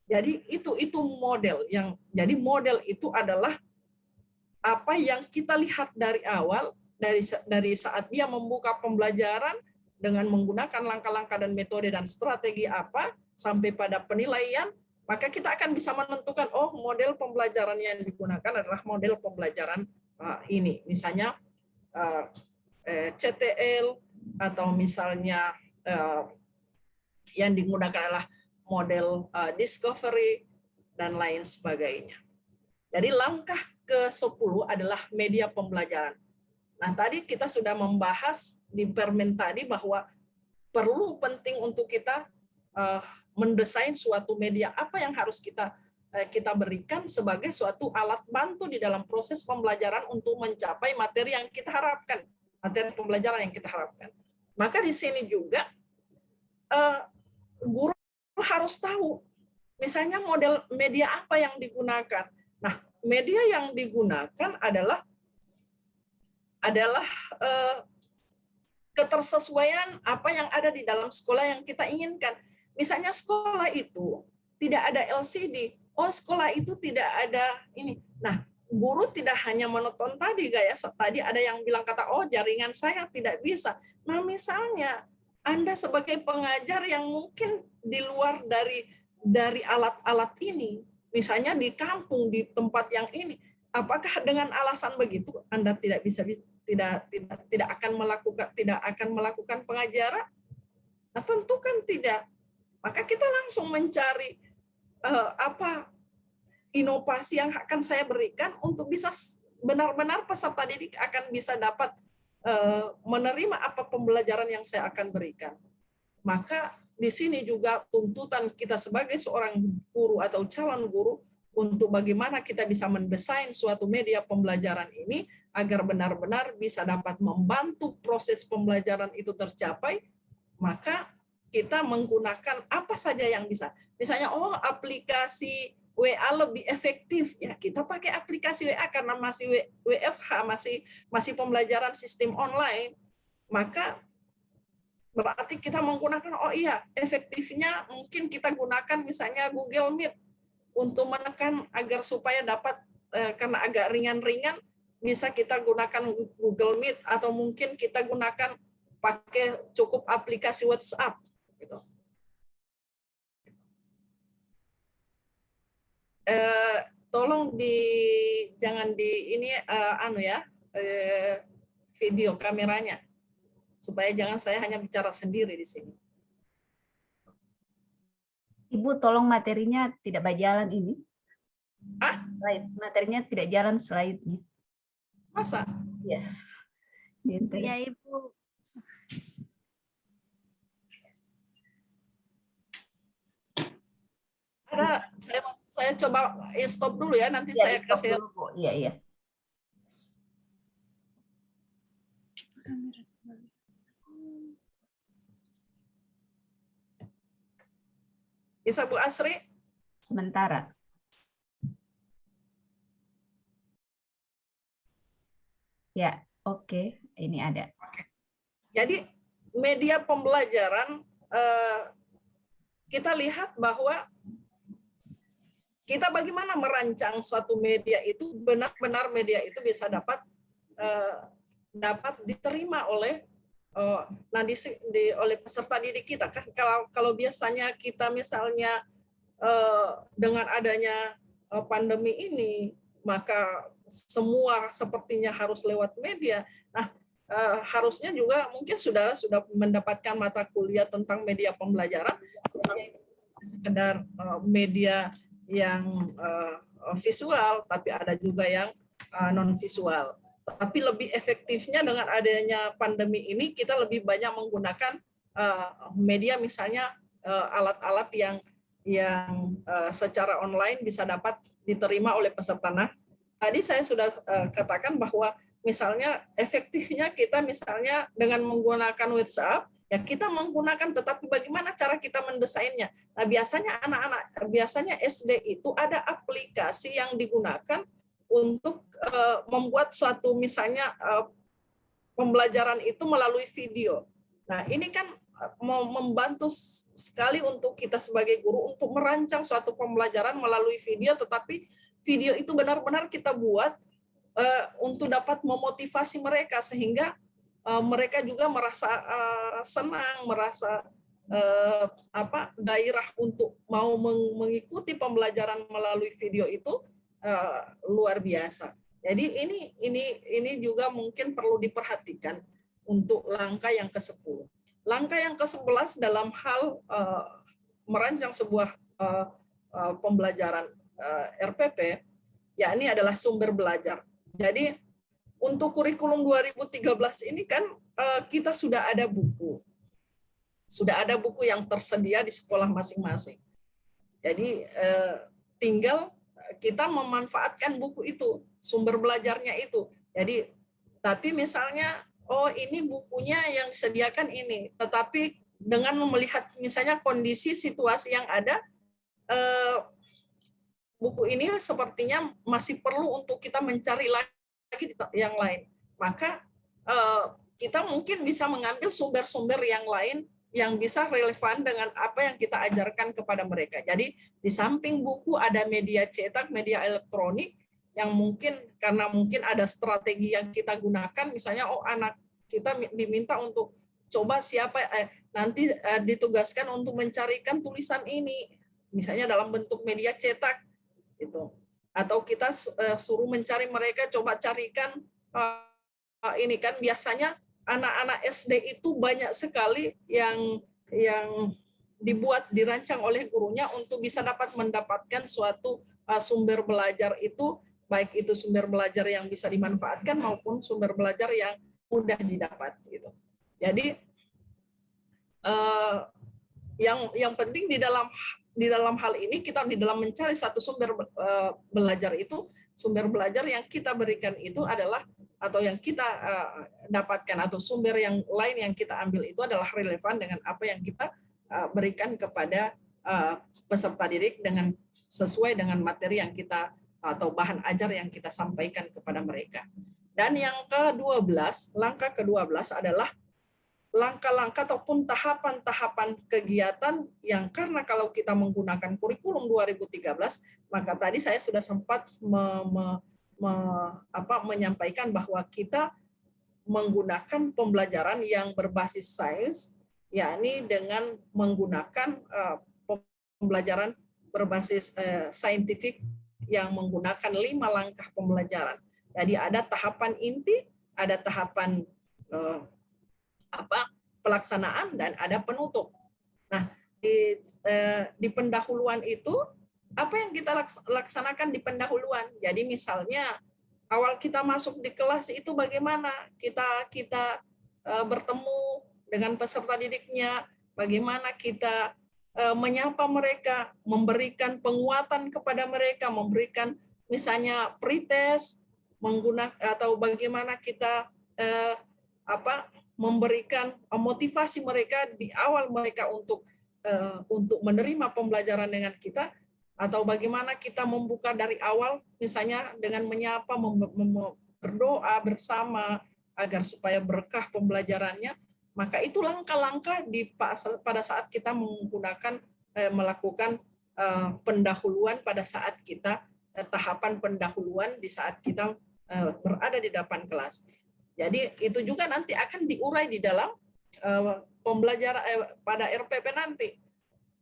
Jadi itu model jadi model itu adalah apa yang kita lihat dari awal, dari saat dia membuka pembelajaran dengan menggunakan langkah-langkah dan metode dan strategi apa sampai pada penilaian, maka kita akan bisa menentukan model pembelajaran yang digunakan adalah model pembelajaran ini, misalnya CTL, atau misalnya yang digunakan adalah model discovery dan lain sebagainya. Jadi langkah ke-10 adalah media pembelajaran. Nah, tadi kita sudah membahas di permen tadi bahwa penting untuk kita mendesain suatu media apa yang harus kita berikan sebagai suatu alat bantu di dalam proses pembelajaran untuk mencapai materi yang kita harapkan, materi pembelajaran yang kita harapkan. Maka di sini juga guru harus tahu, misalnya model media apa yang digunakan. Nah, media yang digunakan adalah ketersesuaian apa yang ada di dalam sekolah yang kita inginkan. Misalnya sekolah itu tidak ada LCD, sekolah itu tidak ada ini. Nah, guru tidak hanya menonton tadi, tadi ada yang bilang kata, jaringan saya tidak bisa. Nah, misalnya Anda sebagai pengajar yang mungkin di luar dari alat-alat ini, misalnya di kampung, di tempat yang ini, apakah dengan alasan begitu Anda tidak akan melakukan pengajaran? Nah, tentu kan tidak. Maka kita langsung mencari inovasi yang akan saya berikan untuk bisa benar-benar peserta didik akan bisa dapat menerima apa pembelajaran yang saya akan berikan. Maka di sini juga tuntutan kita sebagai seorang guru atau calon guru untuk bagaimana kita bisa mendesain suatu media pembelajaran ini agar benar-benar bisa dapat membantu proses pembelajaran itu tercapai. Maka kita menggunakan apa saja yang bisa. Misalnya, aplikasi WA lebih efektif, ya kita pakai aplikasi WA karena masih WFH, masih pembelajaran sistem online. Maka berarti kita menggunakan, efektifnya mungkin kita gunakan misalnya Google Meet untuk menekan agar supaya dapat, karena agak ringan-ringan, bisa kita gunakan Google Meet, atau mungkin kita gunakan pakai cukup aplikasi WhatsApp. Gitu. Tolong jangan di ini video kameranya, supaya jangan saya hanya bicara sendiri di sini. Ibu, tolong materinya tidak berjalan ini. Slide. Materinya tidak jalan slide-nya. Masa? Ya. Ya, Ibu. Ada, saya coba stop dulu ya, nanti saya kasih. Iya, iya. Bisa Bu Asri? Sementara. Ya, oke. Ini ada. Jadi media pembelajaran, kita lihat bahwa kita bagaimana merancang suatu media itu benar-benar media itu bisa dapat diterima oleh oleh peserta didik kita kan. Kalau biasanya kita misalnya dengan adanya pandemi ini, maka semua sepertinya harus lewat media. Nah, harusnya juga mungkin sudah mendapatkan mata kuliah tentang media pembelajaran, sekedar media yang visual, tapi ada juga yang non visual. Tapi lebih efektifnya dengan adanya pandemi ini, kita lebih banyak menggunakan media, misalnya alat-alat yang secara online bisa dapat diterima oleh peserta. Nah, tadi saya sudah katakan bahwa misalnya efektifnya kita misalnya dengan menggunakan WhatsApp, ya kita menggunakan, tetapi bagaimana cara kita mendesainnya. Nah, biasanya SD itu ada aplikasi yang digunakan untuk membuat suatu misalnya pembelajaran itu melalui video. Nah, ini kan membantu sekali untuk kita sebagai guru untuk merancang suatu pembelajaran melalui video, tetapi video itu benar-benar kita buat untuk dapat memotivasi mereka sehingga mereka juga merasa senang, merasa gairah untuk mau mengikuti pembelajaran melalui video itu luar biasa. Jadi ini juga mungkin perlu diperhatikan untuk langkah yang ke-10. Langkah yang ke-11 dalam hal merancang sebuah pembelajaran RPP, yakni adalah sumber belajar. Jadi untuk kurikulum 2013 ini kan kita sudah ada buku. Sudah ada buku yang tersedia di sekolah masing-masing. Jadi tinggal kita memanfaatkan buku itu, sumber belajarnya itu. Jadi, tapi misalnya, ini bukunya yang disediakan ini, tetapi dengan melihat misalnya kondisi situasi yang ada, buku ini sepertinya masih perlu untuk kita mencari lagi yang lain. Maka kita mungkin bisa mengambil sumber-sumber yang lain yang bisa relevan dengan apa yang kita ajarkan kepada mereka. Jadi di samping buku ada media cetak, media elektronik yang mungkin karena mungkin ada strategi yang kita gunakan, misalnya anak kita diminta untuk coba nanti ditugaskan untuk mencarikan tulisan ini, misalnya dalam bentuk media cetak itu. Atau kita suruh mencari mereka, coba carikan ini kan biasanya anak-anak SD itu banyak sekali yang dirancang oleh gurunya untuk bisa mendapatkan suatu sumber belajar itu, baik itu sumber belajar yang bisa dimanfaatkan maupun sumber belajar yang mudah didapat gitu. Jadi yang penting di dalam hal ini kita di dalam mencari satu sumber belajar itu, sumber belajar yang kita berikan itu adalah atau yang kita dapatkan atau sumber yang lain yang kita ambil itu adalah relevan dengan apa yang kita berikan kepada peserta didik dengan sesuai dengan materi yang kita atau bahan ajar yang kita sampaikan kepada mereka. Dan yang ke-12, langkah ke-12 adalah langkah-langkah ataupun tahapan-tahapan kegiatan yang karena kalau kita menggunakan kurikulum 2013, maka tadi saya sudah sempat menyampaikan bahwa kita menggunakan pembelajaran yang berbasis sains, yakni dengan menggunakan pembelajaran berbasis saintifik yang menggunakan 5 langkah pembelajaran. Jadi ada tahapan inti, ada tahapan pelaksanaan, dan ada penutup. Nah, di pendahuluan itu apa yang kita laksanakan di pendahuluan? Jadi misalnya awal kita masuk di kelas itu bagaimana kita bertemu dengan peserta didiknya, bagaimana kita menyapa mereka, memberikan penguatan kepada mereka, memberikan misalnya pretest, atau bagaimana kita memberikan motivasi mereka di awal mereka untuk menerima pembelajaran dengan kita, atau bagaimana kita membuka dari awal misalnya dengan menyapa, berdoa bersama agar supaya berkah pembelajarannya. Maka itu langkah-langkah pada saat kita melakukan pendahuluan, pada saat kita tahapan pendahuluan di saat kita berada di depan kelas. Jadi itu juga nanti akan diurai di dalam pembelajaran pada RPP nanti.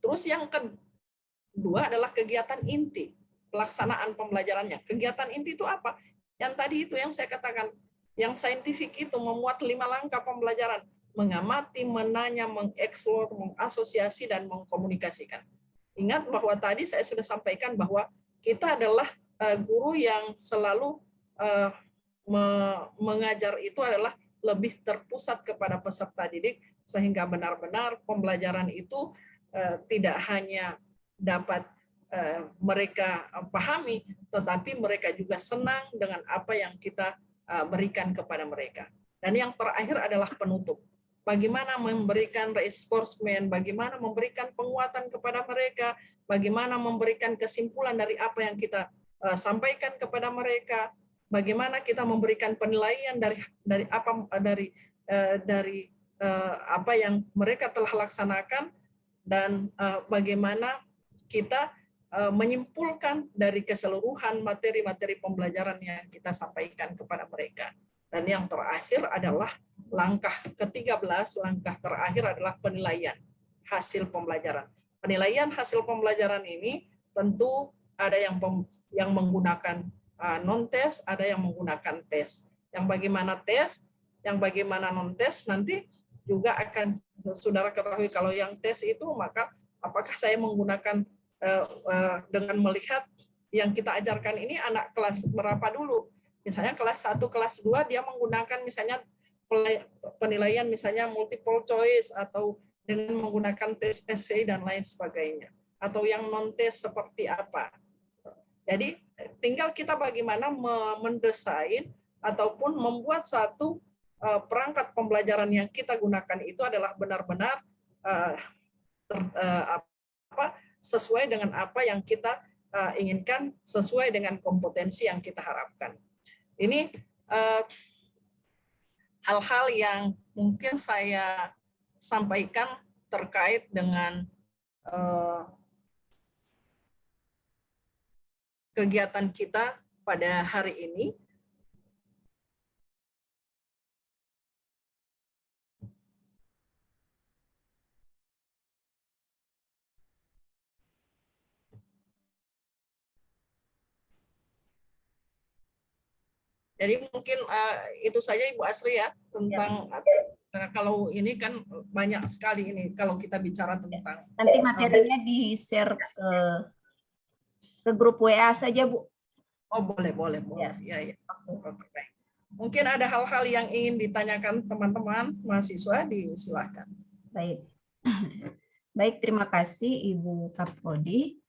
Terus yang kedua adalah kegiatan inti, pelaksanaan pembelajarannya. Kegiatan inti itu apa? Yang tadi itu yang saya katakan, yang saintifik itu memuat 5 langkah pembelajaran. Mengamati, menanya, mengeksplor, mengasosiasi, dan mengkomunikasikan. Ingat bahwa tadi saya sudah sampaikan bahwa kita adalah guru yang selalu mengajar itu adalah lebih terpusat kepada peserta didik, sehingga benar-benar pembelajaran itu tidak hanya dapat mereka pahami, tetapi mereka juga senang dengan apa yang kita berikan kepada mereka. Dan yang terakhir adalah penutup. Bagaimana memberikan reinforcement, bagaimana memberikan penguatan kepada mereka, bagaimana memberikan kesimpulan dari apa yang kita sampaikan kepada mereka, bagaimana kita memberikan penilaian dari apa yang mereka telah laksanakan, dan bagaimana kita menyimpulkan dari keseluruhan materi-materi pembelajaran yang kita sampaikan kepada mereka. Dan yang terakhir adalah langkah ke-13, langkah terakhir adalah penilaian hasil pembelajaran. Penilaian hasil pembelajaran ini tentu ada yang menggunakan non-tes, ada yang menggunakan tes. Yang bagaimana tes, yang bagaimana non-tes nanti juga akan saudara ketahui. Kalau yang tes itu, maka apakah saya menggunakan dengan melihat yang kita ajarkan ini anak kelas berapa dulu. Misalnya kelas 1, kelas 2 dia menggunakan misalnya penilaian misalnya multiple choice atau dengan menggunakan tes essay dan lain sebagainya. Atau yang non-tes seperti apa. Jadi tinggal kita bagaimana mendesain ataupun membuat satu perangkat pembelajaran yang kita gunakan itu adalah benar-benar sesuai dengan apa yang kita inginkan, sesuai dengan kompetensi yang kita harapkan. Ini hal-hal yang mungkin saya sampaikan terkait dengan kegiatan kita pada hari ini. Jadi mungkin itu saja Ibu Asri ya tentang kalau ini kan banyak sekali ini kalau kita bicara tentang. Nanti materinya di-share ke grup WA saja, Bu. Oh, boleh. Ya. Oke, baik. Mungkin ada hal-hal yang ingin ditanyakan teman-teman mahasiswa, disilahkan. Baik. Baik, terima kasih Ibu Kaprodi.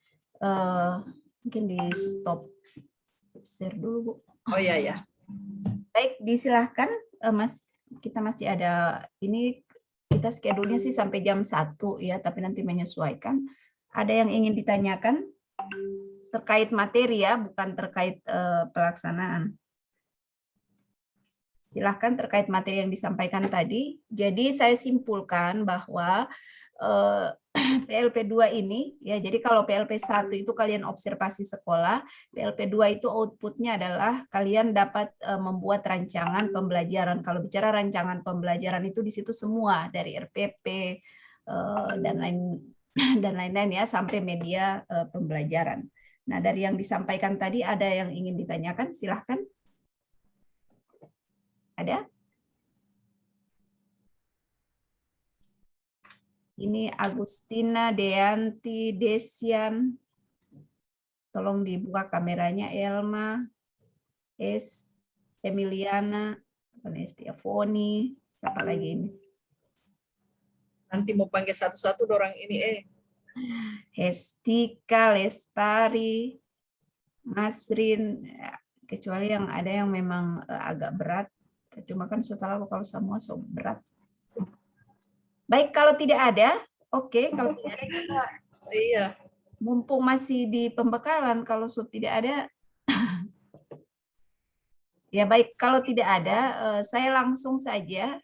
Mungkin di stop share dulu, Bu. Oh ya. Baik, disilahkan Mas. Kita masih ada ini, kita schedule-nya sih sampai jam 1 ya, tapi nanti menyesuaikan. Ada yang ingin ditanyakan terkait materi ya, bukan terkait pelaksanaan. Silahkan terkait materi yang disampaikan tadi. Jadi saya simpulkan bahwa PLP 2 ini, ya jadi kalau PLP 1 itu kalian observasi sekolah, PLP 2 itu outputnya adalah kalian dapat membuat rancangan pembelajaran. Kalau bicara rancangan pembelajaran itu di situ semua, dari RPP dan lain-lain ya, sampai media pembelajaran. Nah, dari yang disampaikan tadi ada yang ingin ditanyakan, silahkan. Ada? Ini Agustina, Deanti, Desian. Tolong dibuka kameranya. Elma, Emiliana, Foni, siapa lagi ini? Nanti mau panggil satu-satu orang ini. Hestika, Lestari, Masrin, kecuali yang ada yang memang agak berat. Cuma kan setelah kalau semua so berat. Baik, kalau tidak ada, oke. Kalau tidak ada kita, Iya. mumpung masih di pembekalan, kalau tidak ada, ya baik. Kalau tidak ada, saya langsung saja.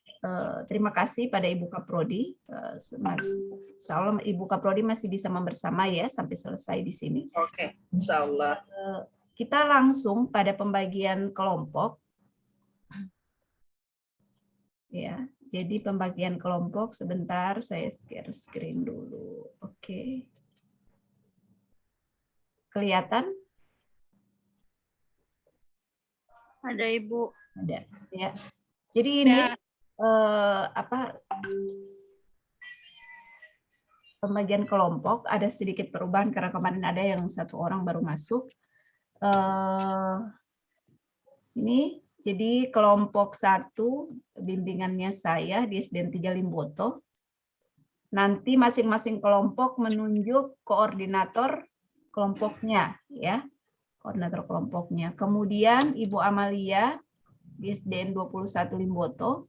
Terima kasih pada Ibu Kaprodi. Insya Allah Ibu Kaprodi masih bisa membersama ya sampai selesai di sini. Oke, Insya Allah. Kita langsung pada pembagian kelompok. Ya. Jadi pembagian kelompok sebentar, saya share screen dulu. Oke. Kelihatan? Ada Ibu. Ada. Ya. Jadi ini pembagian kelompok ada sedikit perubahan karena kemarin ada yang satu orang baru masuk. Ini jadi kelompok 1 bimbingannya saya di SDN 3 Limboto. Nanti masing-masing kelompok menunjuk koordinator kelompoknya ya. Koordinator kelompoknya. Kemudian Ibu Amalia di SDN 21 Limboto.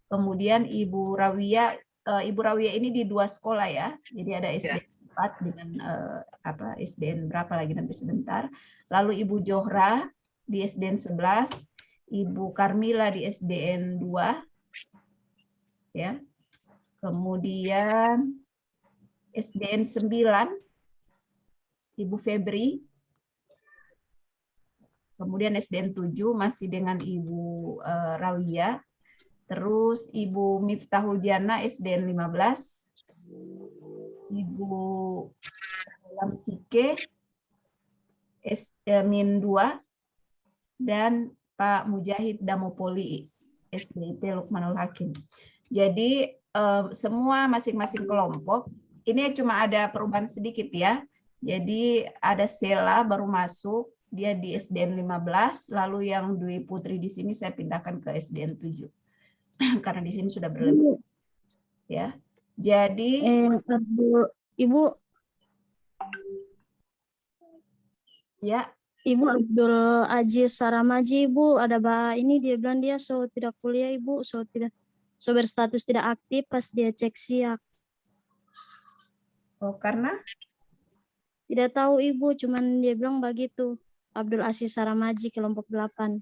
Kemudian Ibu Rawia ini di 2 sekolah ya. Jadi ada SDN 4 dengan SDN berapa lagi nanti sebentar. Lalu Ibu Johra di SDN 11, Ibu Karmila di SDN 2 ya. Kemudian SDN 9 Ibu Febri. Kemudian SDN 7 masih dengan Ibu Rawia. Terus Ibu Miftahul Diana SDN 15. Ibu Lamsike Min 2 dan Pak Mujahid Damopoli SDIT Lukmanul Hakim. Jadi semua masing-masing kelompok ini cuma ada perubahan sedikit ya. Jadi ada Sela baru masuk, dia di SDN 15, lalu yang Dwi Putri di sini saya pindahkan ke SDN 7. Karena di sini sudah berlebih. Ya. Jadi Ibu ya, Ibu Abdul Aziz Saramaji, Ibu, ada ini dia bilang dia tidak kuliah, Ibu, berstatus tidak aktif pas dia cek siak. oh karena Tidak tahu Ibu, cuman dia bilang begitu. Abdul Aziz Saramaji kelompok 8.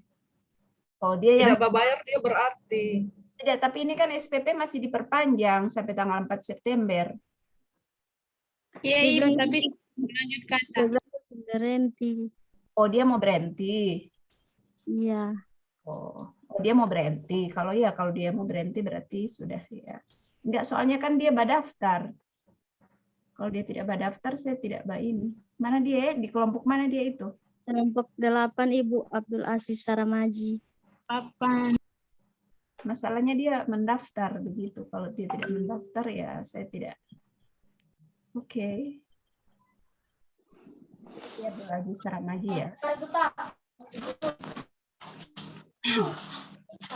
Oh, dia yang Tidak bayar dia berarti. tidak, tapi ini kan SPP masih diperpanjang sampai tanggal 4 September. Iya, Dia Ibu, bilang tapi dia lanjut kata. bilang sudah berhenti. Oh, dia mau berhenti. Iya. Oh, dia mau berhenti. Kalau dia mau berhenti berarti sudah ya. Enggak, soalnya kan dia berdaftar. Kalau dia tidak berdaftar, saya tidak ini. Mana dia? Di kelompok mana dia itu? Kelompok 8 Ibu Abdul Aziz Saramaji. Apa? Masalahnya dia mendaftar begitu. Kalau dia tidak mendaftar ya saya tidak. Oke. Dia lagi Saramaji ya.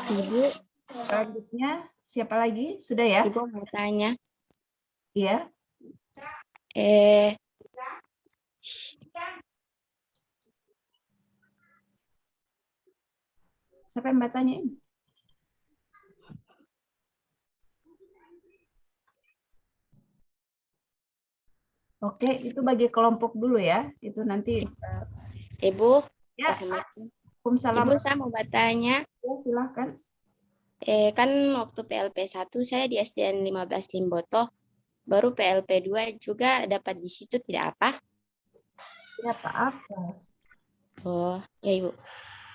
Ibu, Selanjutnya siapa lagi? Sudah ya? Ibu mau tanya, Iya. Siapa yang bertanya? Oke, itu bagi kelompok dulu ya. Itu nanti. Ibu, Ya, Assalamualaikum. Waalaikumsalam. Ibu saya mau bertanya, Ya, silahkan. kan waktu PLP 1 saya di SDN 15 Limboto, baru PLP 2 juga dapat di situ tidak apa? Tidak apa-apa. Oh, ya Ibu.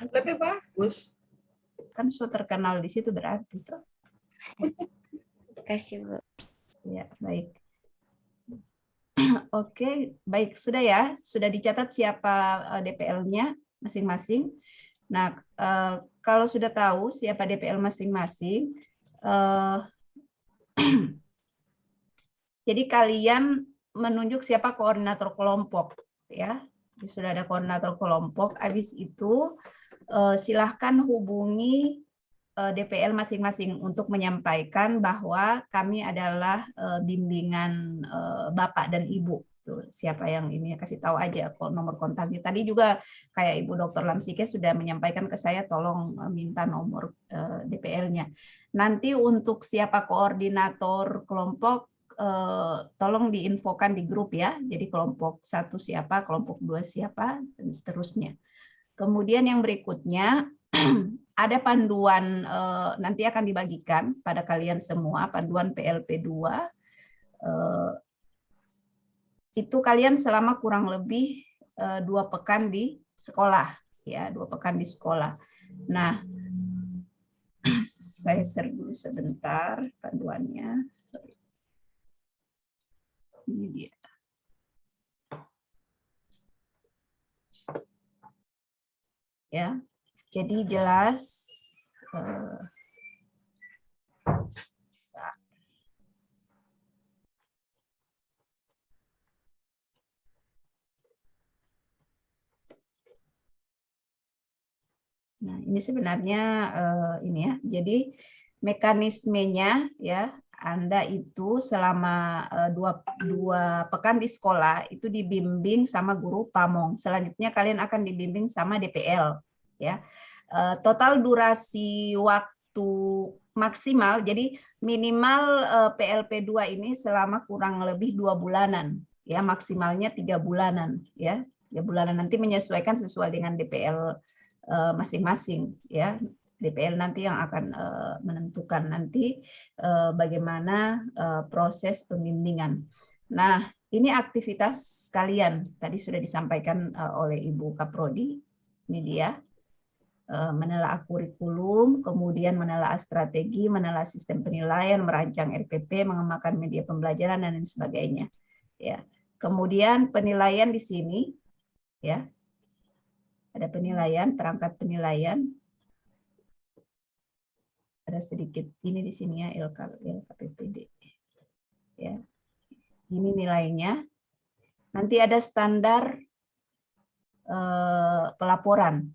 Lebih bagus. Kan so terkenal di situ berarti tuh. Terima kasih Bu. Ya, baik. Oke, baik. Sudah ya? Sudah dicatat siapa DPL-nya masing-masing. Nah, kalau sudah tahu siapa DPL masing-masing, jadi kalian menunjuk siapa koordinator kelompok, ya. Sudah ada koordinator kelompok. Habis itu silahkan hubungi DPL masing-masing untuk menyampaikan bahwa kami adalah bimbingan Bapak dan Ibu. Tuh, siapa yang ini kasih tahu aja nomor kontaknya. Tadi juga kayak Ibu Dr. Lamsike sudah menyampaikan ke saya tolong minta nomor DPL-nya. Nanti untuk siapa koordinator kelompok tolong diinfokan di grup ya. Jadi kelompok 1 siapa, kelompok 2 siapa dan seterusnya. Kemudian yang berikutnya ada panduan nanti akan dibagikan pada kalian semua, panduan PLP 2. Itu kalian selama kurang lebih 2 pekan di sekolah, ya 2 pekan di sekolah. Nah, saya share dulu sebentar panduannya. Sorry. Ini dia. Ya, jadi jelas. Nah, ini sebenarnya ini ya. Jadi mekanismenya ya, Anda itu selama dua pekan di sekolah itu dibimbing sama guru pamong. Selanjutnya kalian akan dibimbing sama DPL ya. Total durasi waktu maksimal, jadi minimal PLP 2 ini selama kurang lebih 2 bulanan ya, maksimalnya 3 bulanan ya. 3 bulanan, nanti menyesuaikan sesuai dengan DPL masing-masing ya. DPL nanti yang akan menentukan nanti bagaimana proses pembimbingan. Nah, ini aktivitas kalian tadi sudah disampaikan oleh Ibu Kaprodi Media, menelaah kurikulum, kemudian menelaah strategi, menelaah sistem penilaian, merancang RPP, mengembangkan media pembelajaran dan lain sebagainya. Ya, kemudian penilaian di sini, ya. Ada penilaian, perangkat penilaian. Ada sedikit ini di sini ya, LKPPD. Ya. Ini nilainya. Nanti ada standar pelaporan.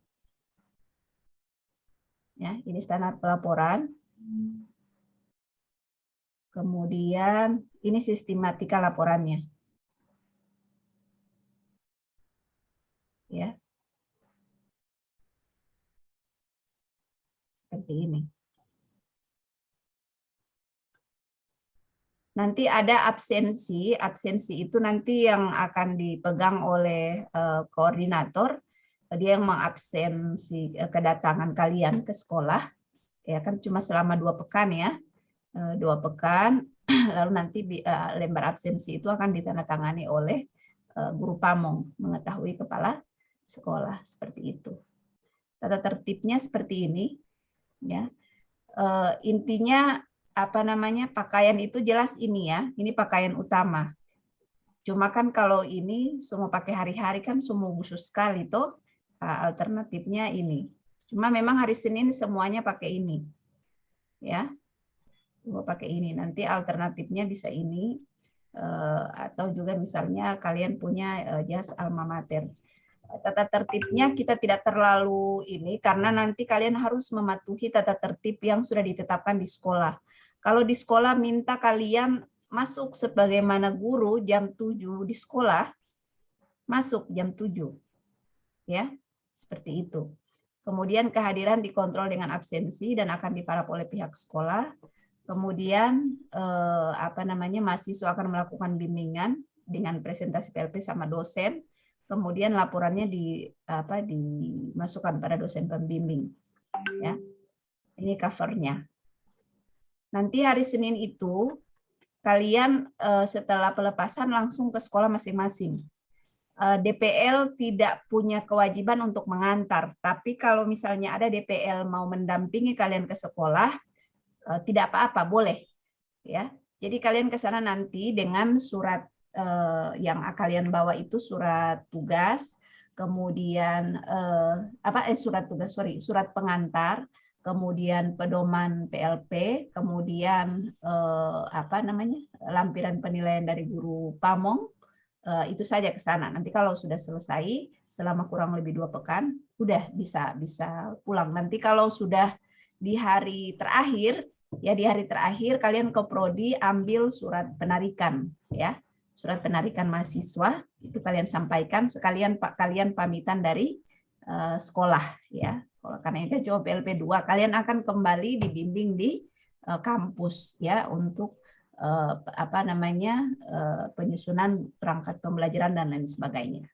Ya, ini standar pelaporan. Kemudian ini sistematika laporannya. Ya. Seperti ini. Nanti ada absensi. Absensi itu nanti yang akan dipegang oleh koordinator. dia yang mengabsensi kedatangan kalian ke sekolah, ya kan cuma selama 2 pekan ya, 2 pekan, lalu nanti lembar absensi itu akan ditandatangani oleh guru pamong, mengetahui kepala sekolah, seperti itu. Tata tertibnya seperti ini, ya. Intinya apa namanya, pakaian itu jelas ini ya, ini pakaian utama. Cuma kan kalau ini semua pakai hari-hari kan semua khusus sekali toh, alternatifnya ini. Cuma memang hari Senin semuanya pakai ini, ya, semua pakai ini. Nanti alternatifnya bisa ini, atau juga misalnya kalian punya jas alma mater. Tata tertibnya kita tidak terlalu ini karena nanti kalian harus mematuhi tata tertib yang sudah ditetapkan di sekolah. Kalau di sekolah minta kalian masuk sebagaimana guru jam 7 di sekolah, masuk jam 7. Ya, seperti itu. Kemudian kehadiran dikontrol dengan absensi dan akan diparap oleh pihak sekolah. Kemudian mahasiswa akan melakukan bimbingan dengan presentasi PLP sama dosen. Kemudian laporannya dimasukkan pada dosen pembimbing. Ya, ini covernya. Nanti hari Senin itu kalian setelah pelepasan langsung ke sekolah masing-masing. DPL tidak punya kewajiban untuk mengantar, tapi kalau misalnya ada DPL mau mendampingi kalian ke sekolah, tidak apa-apa, boleh. Ya, jadi kalian ke sana nanti dengan surat yang kalian bawa itu surat tugas, kemudian surat pengantar, kemudian pedoman PLP, kemudian lampiran penilaian dari guru pamong. Itu saja ke sana. Nanti kalau sudah selesai selama kurang lebih 2 pekan, udah bisa pulang. Nanti kalau sudah di hari terakhir, ya di hari terakhir kalian ke prodi ambil surat penarikan, ya surat penarikan mahasiswa itu kalian sampaikan sekalian kalian pamitan dari sekolah, ya. Karena itu coba PLP 2 kalian akan kembali dibimbing di kampus, ya untuk penyusunan perangkat pembelajaran dan lain sebagainya.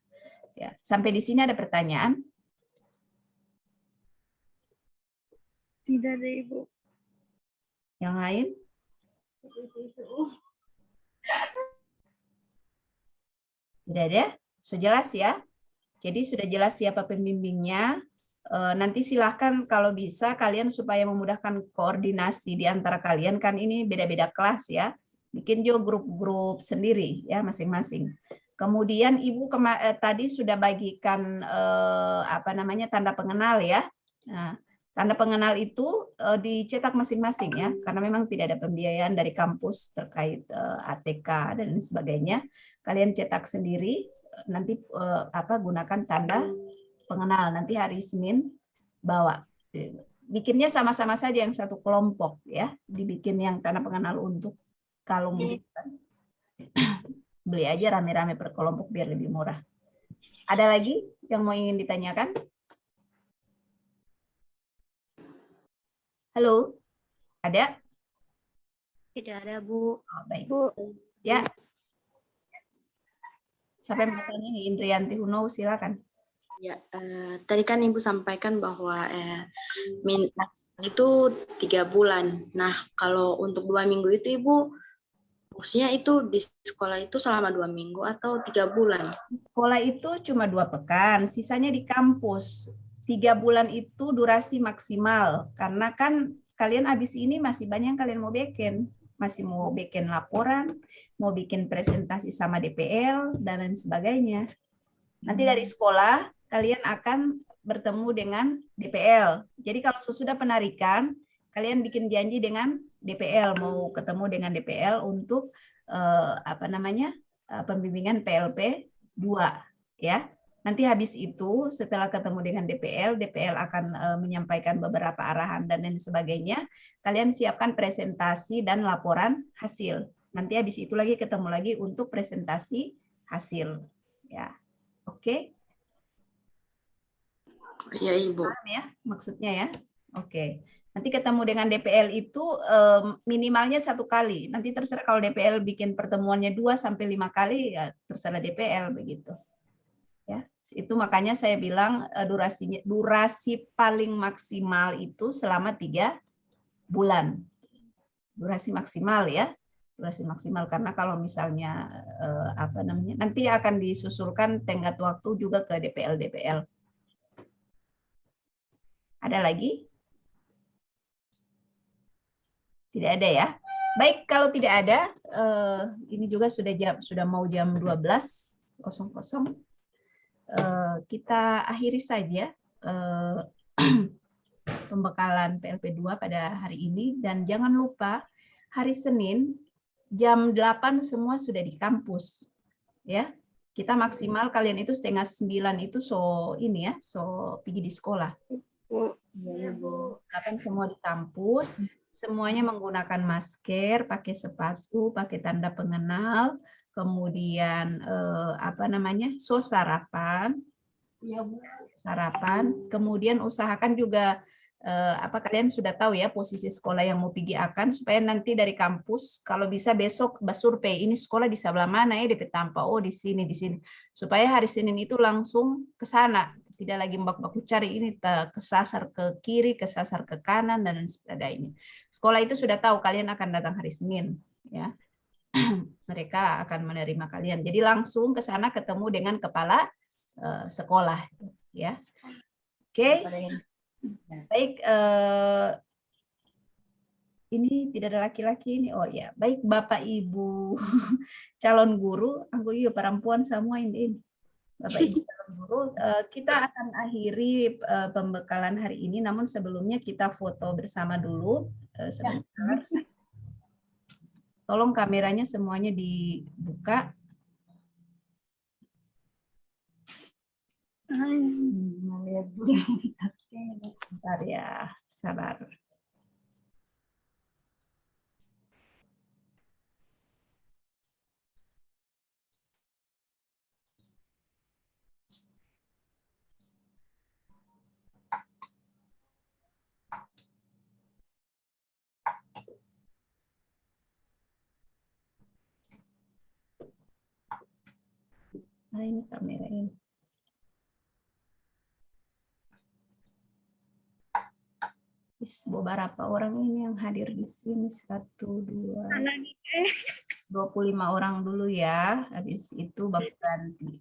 Ya, sampai di sini ada pertanyaan? Tidak ada, Ibu. Yang lain? Tidak ada? Sudah jelas ya? Jadi sudah jelas siapa pembimbingnya. Nanti silahkan kalau bisa kalian supaya memudahkan koordinasi di antara kalian, kan ini beda-beda kelas ya, bikin juga grup-grup sendiri ya masing-masing. Kemudian Ibu tadi sudah bagikan tanda pengenal ya. Nah, tanda pengenal itu dicetak masing-masing ya, karena memang tidak ada pembiayaan dari kampus terkait ATK dan sebagainya. Kalian cetak sendiri, nanti gunakan tanda pengenal. Nanti hari Senin bawa. Bikinnya sama-sama saja yang satu kelompok ya. Dibikin yang tanda pengenal untuk kalung. Beli aja rame-rame per kelompok biar lebih murah. Ada lagi yang mau ingin ditanyakan? Halo? Ada? Tidak ada, Bu. Oh, baik. Bu, Ya. Siapa yang bertanya ini? Indrianti Huno, silakan. Ya, tadi kan Ibu sampaikan bahwa itu 3 bulan. Nah, kalau untuk 2 minggu itu Ibu, maksudnya itu di sekolah itu selama 2 minggu atau 3 bulan? Sekolah itu cuma 2 pekan, sisanya di kampus. 3 bulan itu durasi maksimal, karena kan kalian habis ini masih banyak yang kalian mau bikin. Masih mau bikin laporan, mau bikin presentasi sama DPL, dan lain sebagainya. Nanti dari sekolah, kalian akan bertemu dengan DPL. Jadi kalau sesudah penarikan, kalian bikin janji dengan DPL, mau ketemu dengan DPL untuk pembimbingan PLP 2 ya. Nanti habis itu setelah ketemu dengan DPL, DPL akan menyampaikan beberapa arahan dan lain sebagainya. Kalian siapkan presentasi dan laporan hasil. Nanti habis itu lagi ketemu lagi untuk presentasi hasil ya. Oke. Ya, Ibu. Paham ya maksudnya ya? Oke. Nanti ketemu dengan DPL itu minimalnya 1 kali. Nanti terserah kalau DPL bikin pertemuannya 2 sampai 5 kali, ya terserah DPL begitu. Ya, itu makanya saya bilang durasi paling maksimal itu selama 3 bulan. Durasi maksimal ya. Durasi maksimal karena kalau misalnya nanti akan disusulkan tenggat waktu juga ke DPL. Ada lagi? Tidak ada ya. Baik, kalau tidak ada, ini juga sudah mau jam 12.00. Kita akhiri saja pembekalan PLP 2 pada hari ini, dan jangan lupa hari Senin jam 8 semua sudah di kampus. Ya. Kita maksimal kalian itu 8:30 itu so pergi di sekolah. 8 semua di kampus, semuanya menggunakan masker, pakai sepatu, pakai tanda pengenal, kemudian sarapan, kemudian usahakan juga kalian sudah tahu ya posisi sekolah yang mau pergi akan, supaya nanti dari kampus kalau bisa besok basurvei ini sekolah di sebelah mana ya DP tampak, oh di sini, supaya hari Senin itu langsung ke sana, tidak lagi baku cari ini kesasar ke kiri, kesasar ke kanan dan sebagainya. Sekolah itu sudah tahu kalian akan datang hari Senin ya. Mereka akan menerima kalian, jadi langsung ke sana ketemu dengan kepala sekolah ya. Oke. Baik, ini tidak ada laki-laki ini. Oh ya, baik Bapak Ibu calon guru, aku perempuan semua ini. Bapak Ibu calon guru, kita akan akhiri pembekalan hari ini, namun sebelumnya kita foto bersama dulu sebentar. Tolong kameranya semuanya dibuka. Bentar ya, sabar. Nah, ini kamera ini. Beberapa orang ini yang hadir di sini, 1, 2, 25 orang dulu ya. Habis itu baru ganti.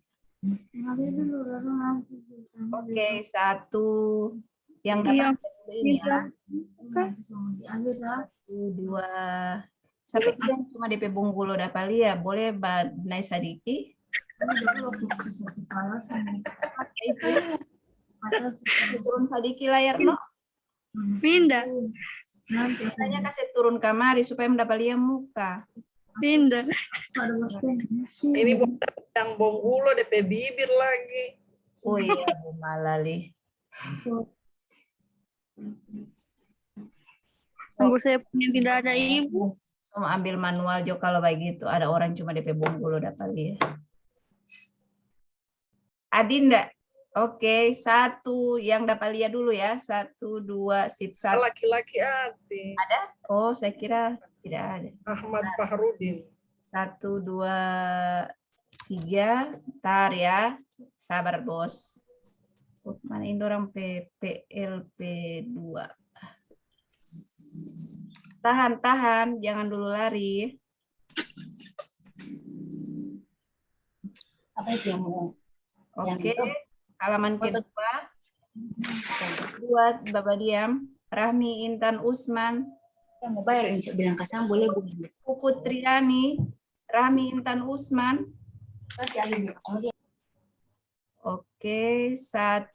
Oke, 1 yang dapat ini ya. 1, 2, sampai yang cuma DP Bungkulo dapat ya, boleh naik sedikit. Turun sedikit layar no. Pindah. Saya kasih turun kamari supaya mendapat lihat muka. Pindah. Ini yang Bonggulo DP bibir lagi. Oh iya, Bu Malali. Tunggu saya punya tidak ada ibu. Mau ambil manual jo kalau begitu ada orang cuma DP Bonggulo dapat lihat. Adinda. Oke, 1 yang dapat lihat dulu ya. 1, 2, sit 1. Laki-laki Ati. Ada? Oh, saya kira tidak ada. Ahmad Fahrudin. 1, 2, 3. Ntar ya. Sabar, Bos. Mana ini orang PLP 2. Tahan. Jangan dulu lari. Apa itu yang mau? Oke. Halaman kedua. Buat Bapak diam. Rahmi Intan Usman. Yang mau bayar bilang kasang boleh Bu. Putriani. Rahmi Intan Usman. Oke, 1.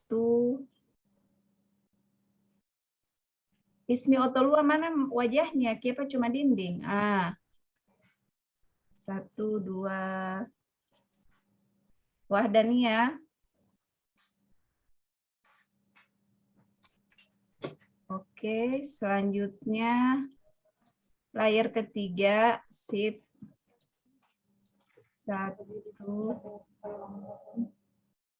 Ismi Otolua mana wajahnya? Kenapa cuma dinding? 1, 2. Wahdania. Oke, selanjutnya layar ketiga, sip. 1.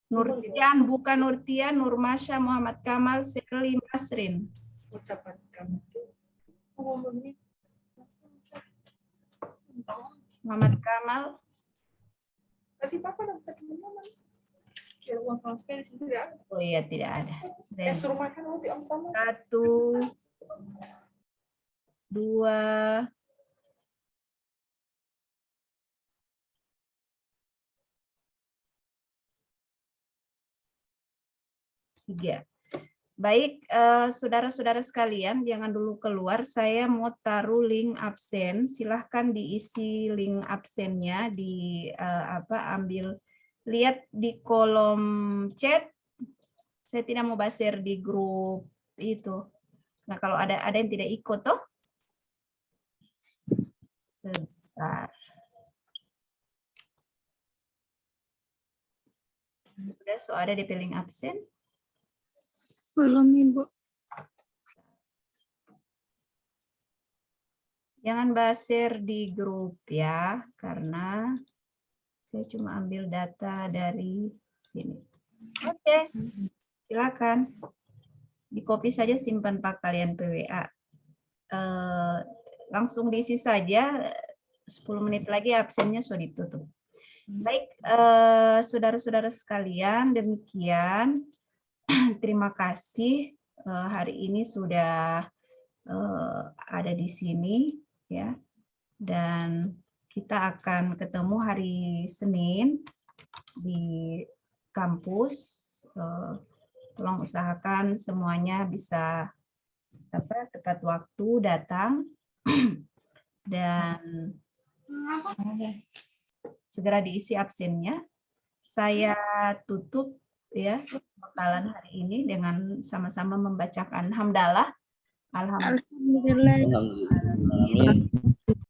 Nurtian, bukan Nurtian, Nurmasya, Muhammad Kamal, Sirli Masrin. Ucapan kamu. Muhammad Kamal. Kasih papa dapat teman-teman. uang transfer di situ tidak ada. Oh iya, tidak ada. Sudah Suruh makan roti om kamu. 1, 2, 3. Baik, saudara-saudara sekalian, jangan dulu keluar. Saya mau taruh link absen. Silahkan diisi link absennya di ambil, lihat di kolom chat. Saya tidak mau share di grup itu. Nah, kalau ada yang tidak ikut toh. Sebentar. Sudah ada di link absen? Belum, Ibu. Jangan share di grup ya, karena saya cuma ambil data dari sini. Oke, silakan. Di copy saja, simpan pak kalian PWA. Langsung diisi saja, 10 menit lagi absennya sudah ditutup. Baik, saudara-saudara sekalian, demikian. Terima kasih hari ini sudah ada di sini ya, dan kita akan ketemu hari Senin di kampus. Tolong usahakan semuanya bisa tepat waktu datang dan segera diisi absennya. Saya tutup ya pembekalan hari ini dengan sama-sama membacakan hamdalah. Alhamdulillah. Alhamdulillah. Amin.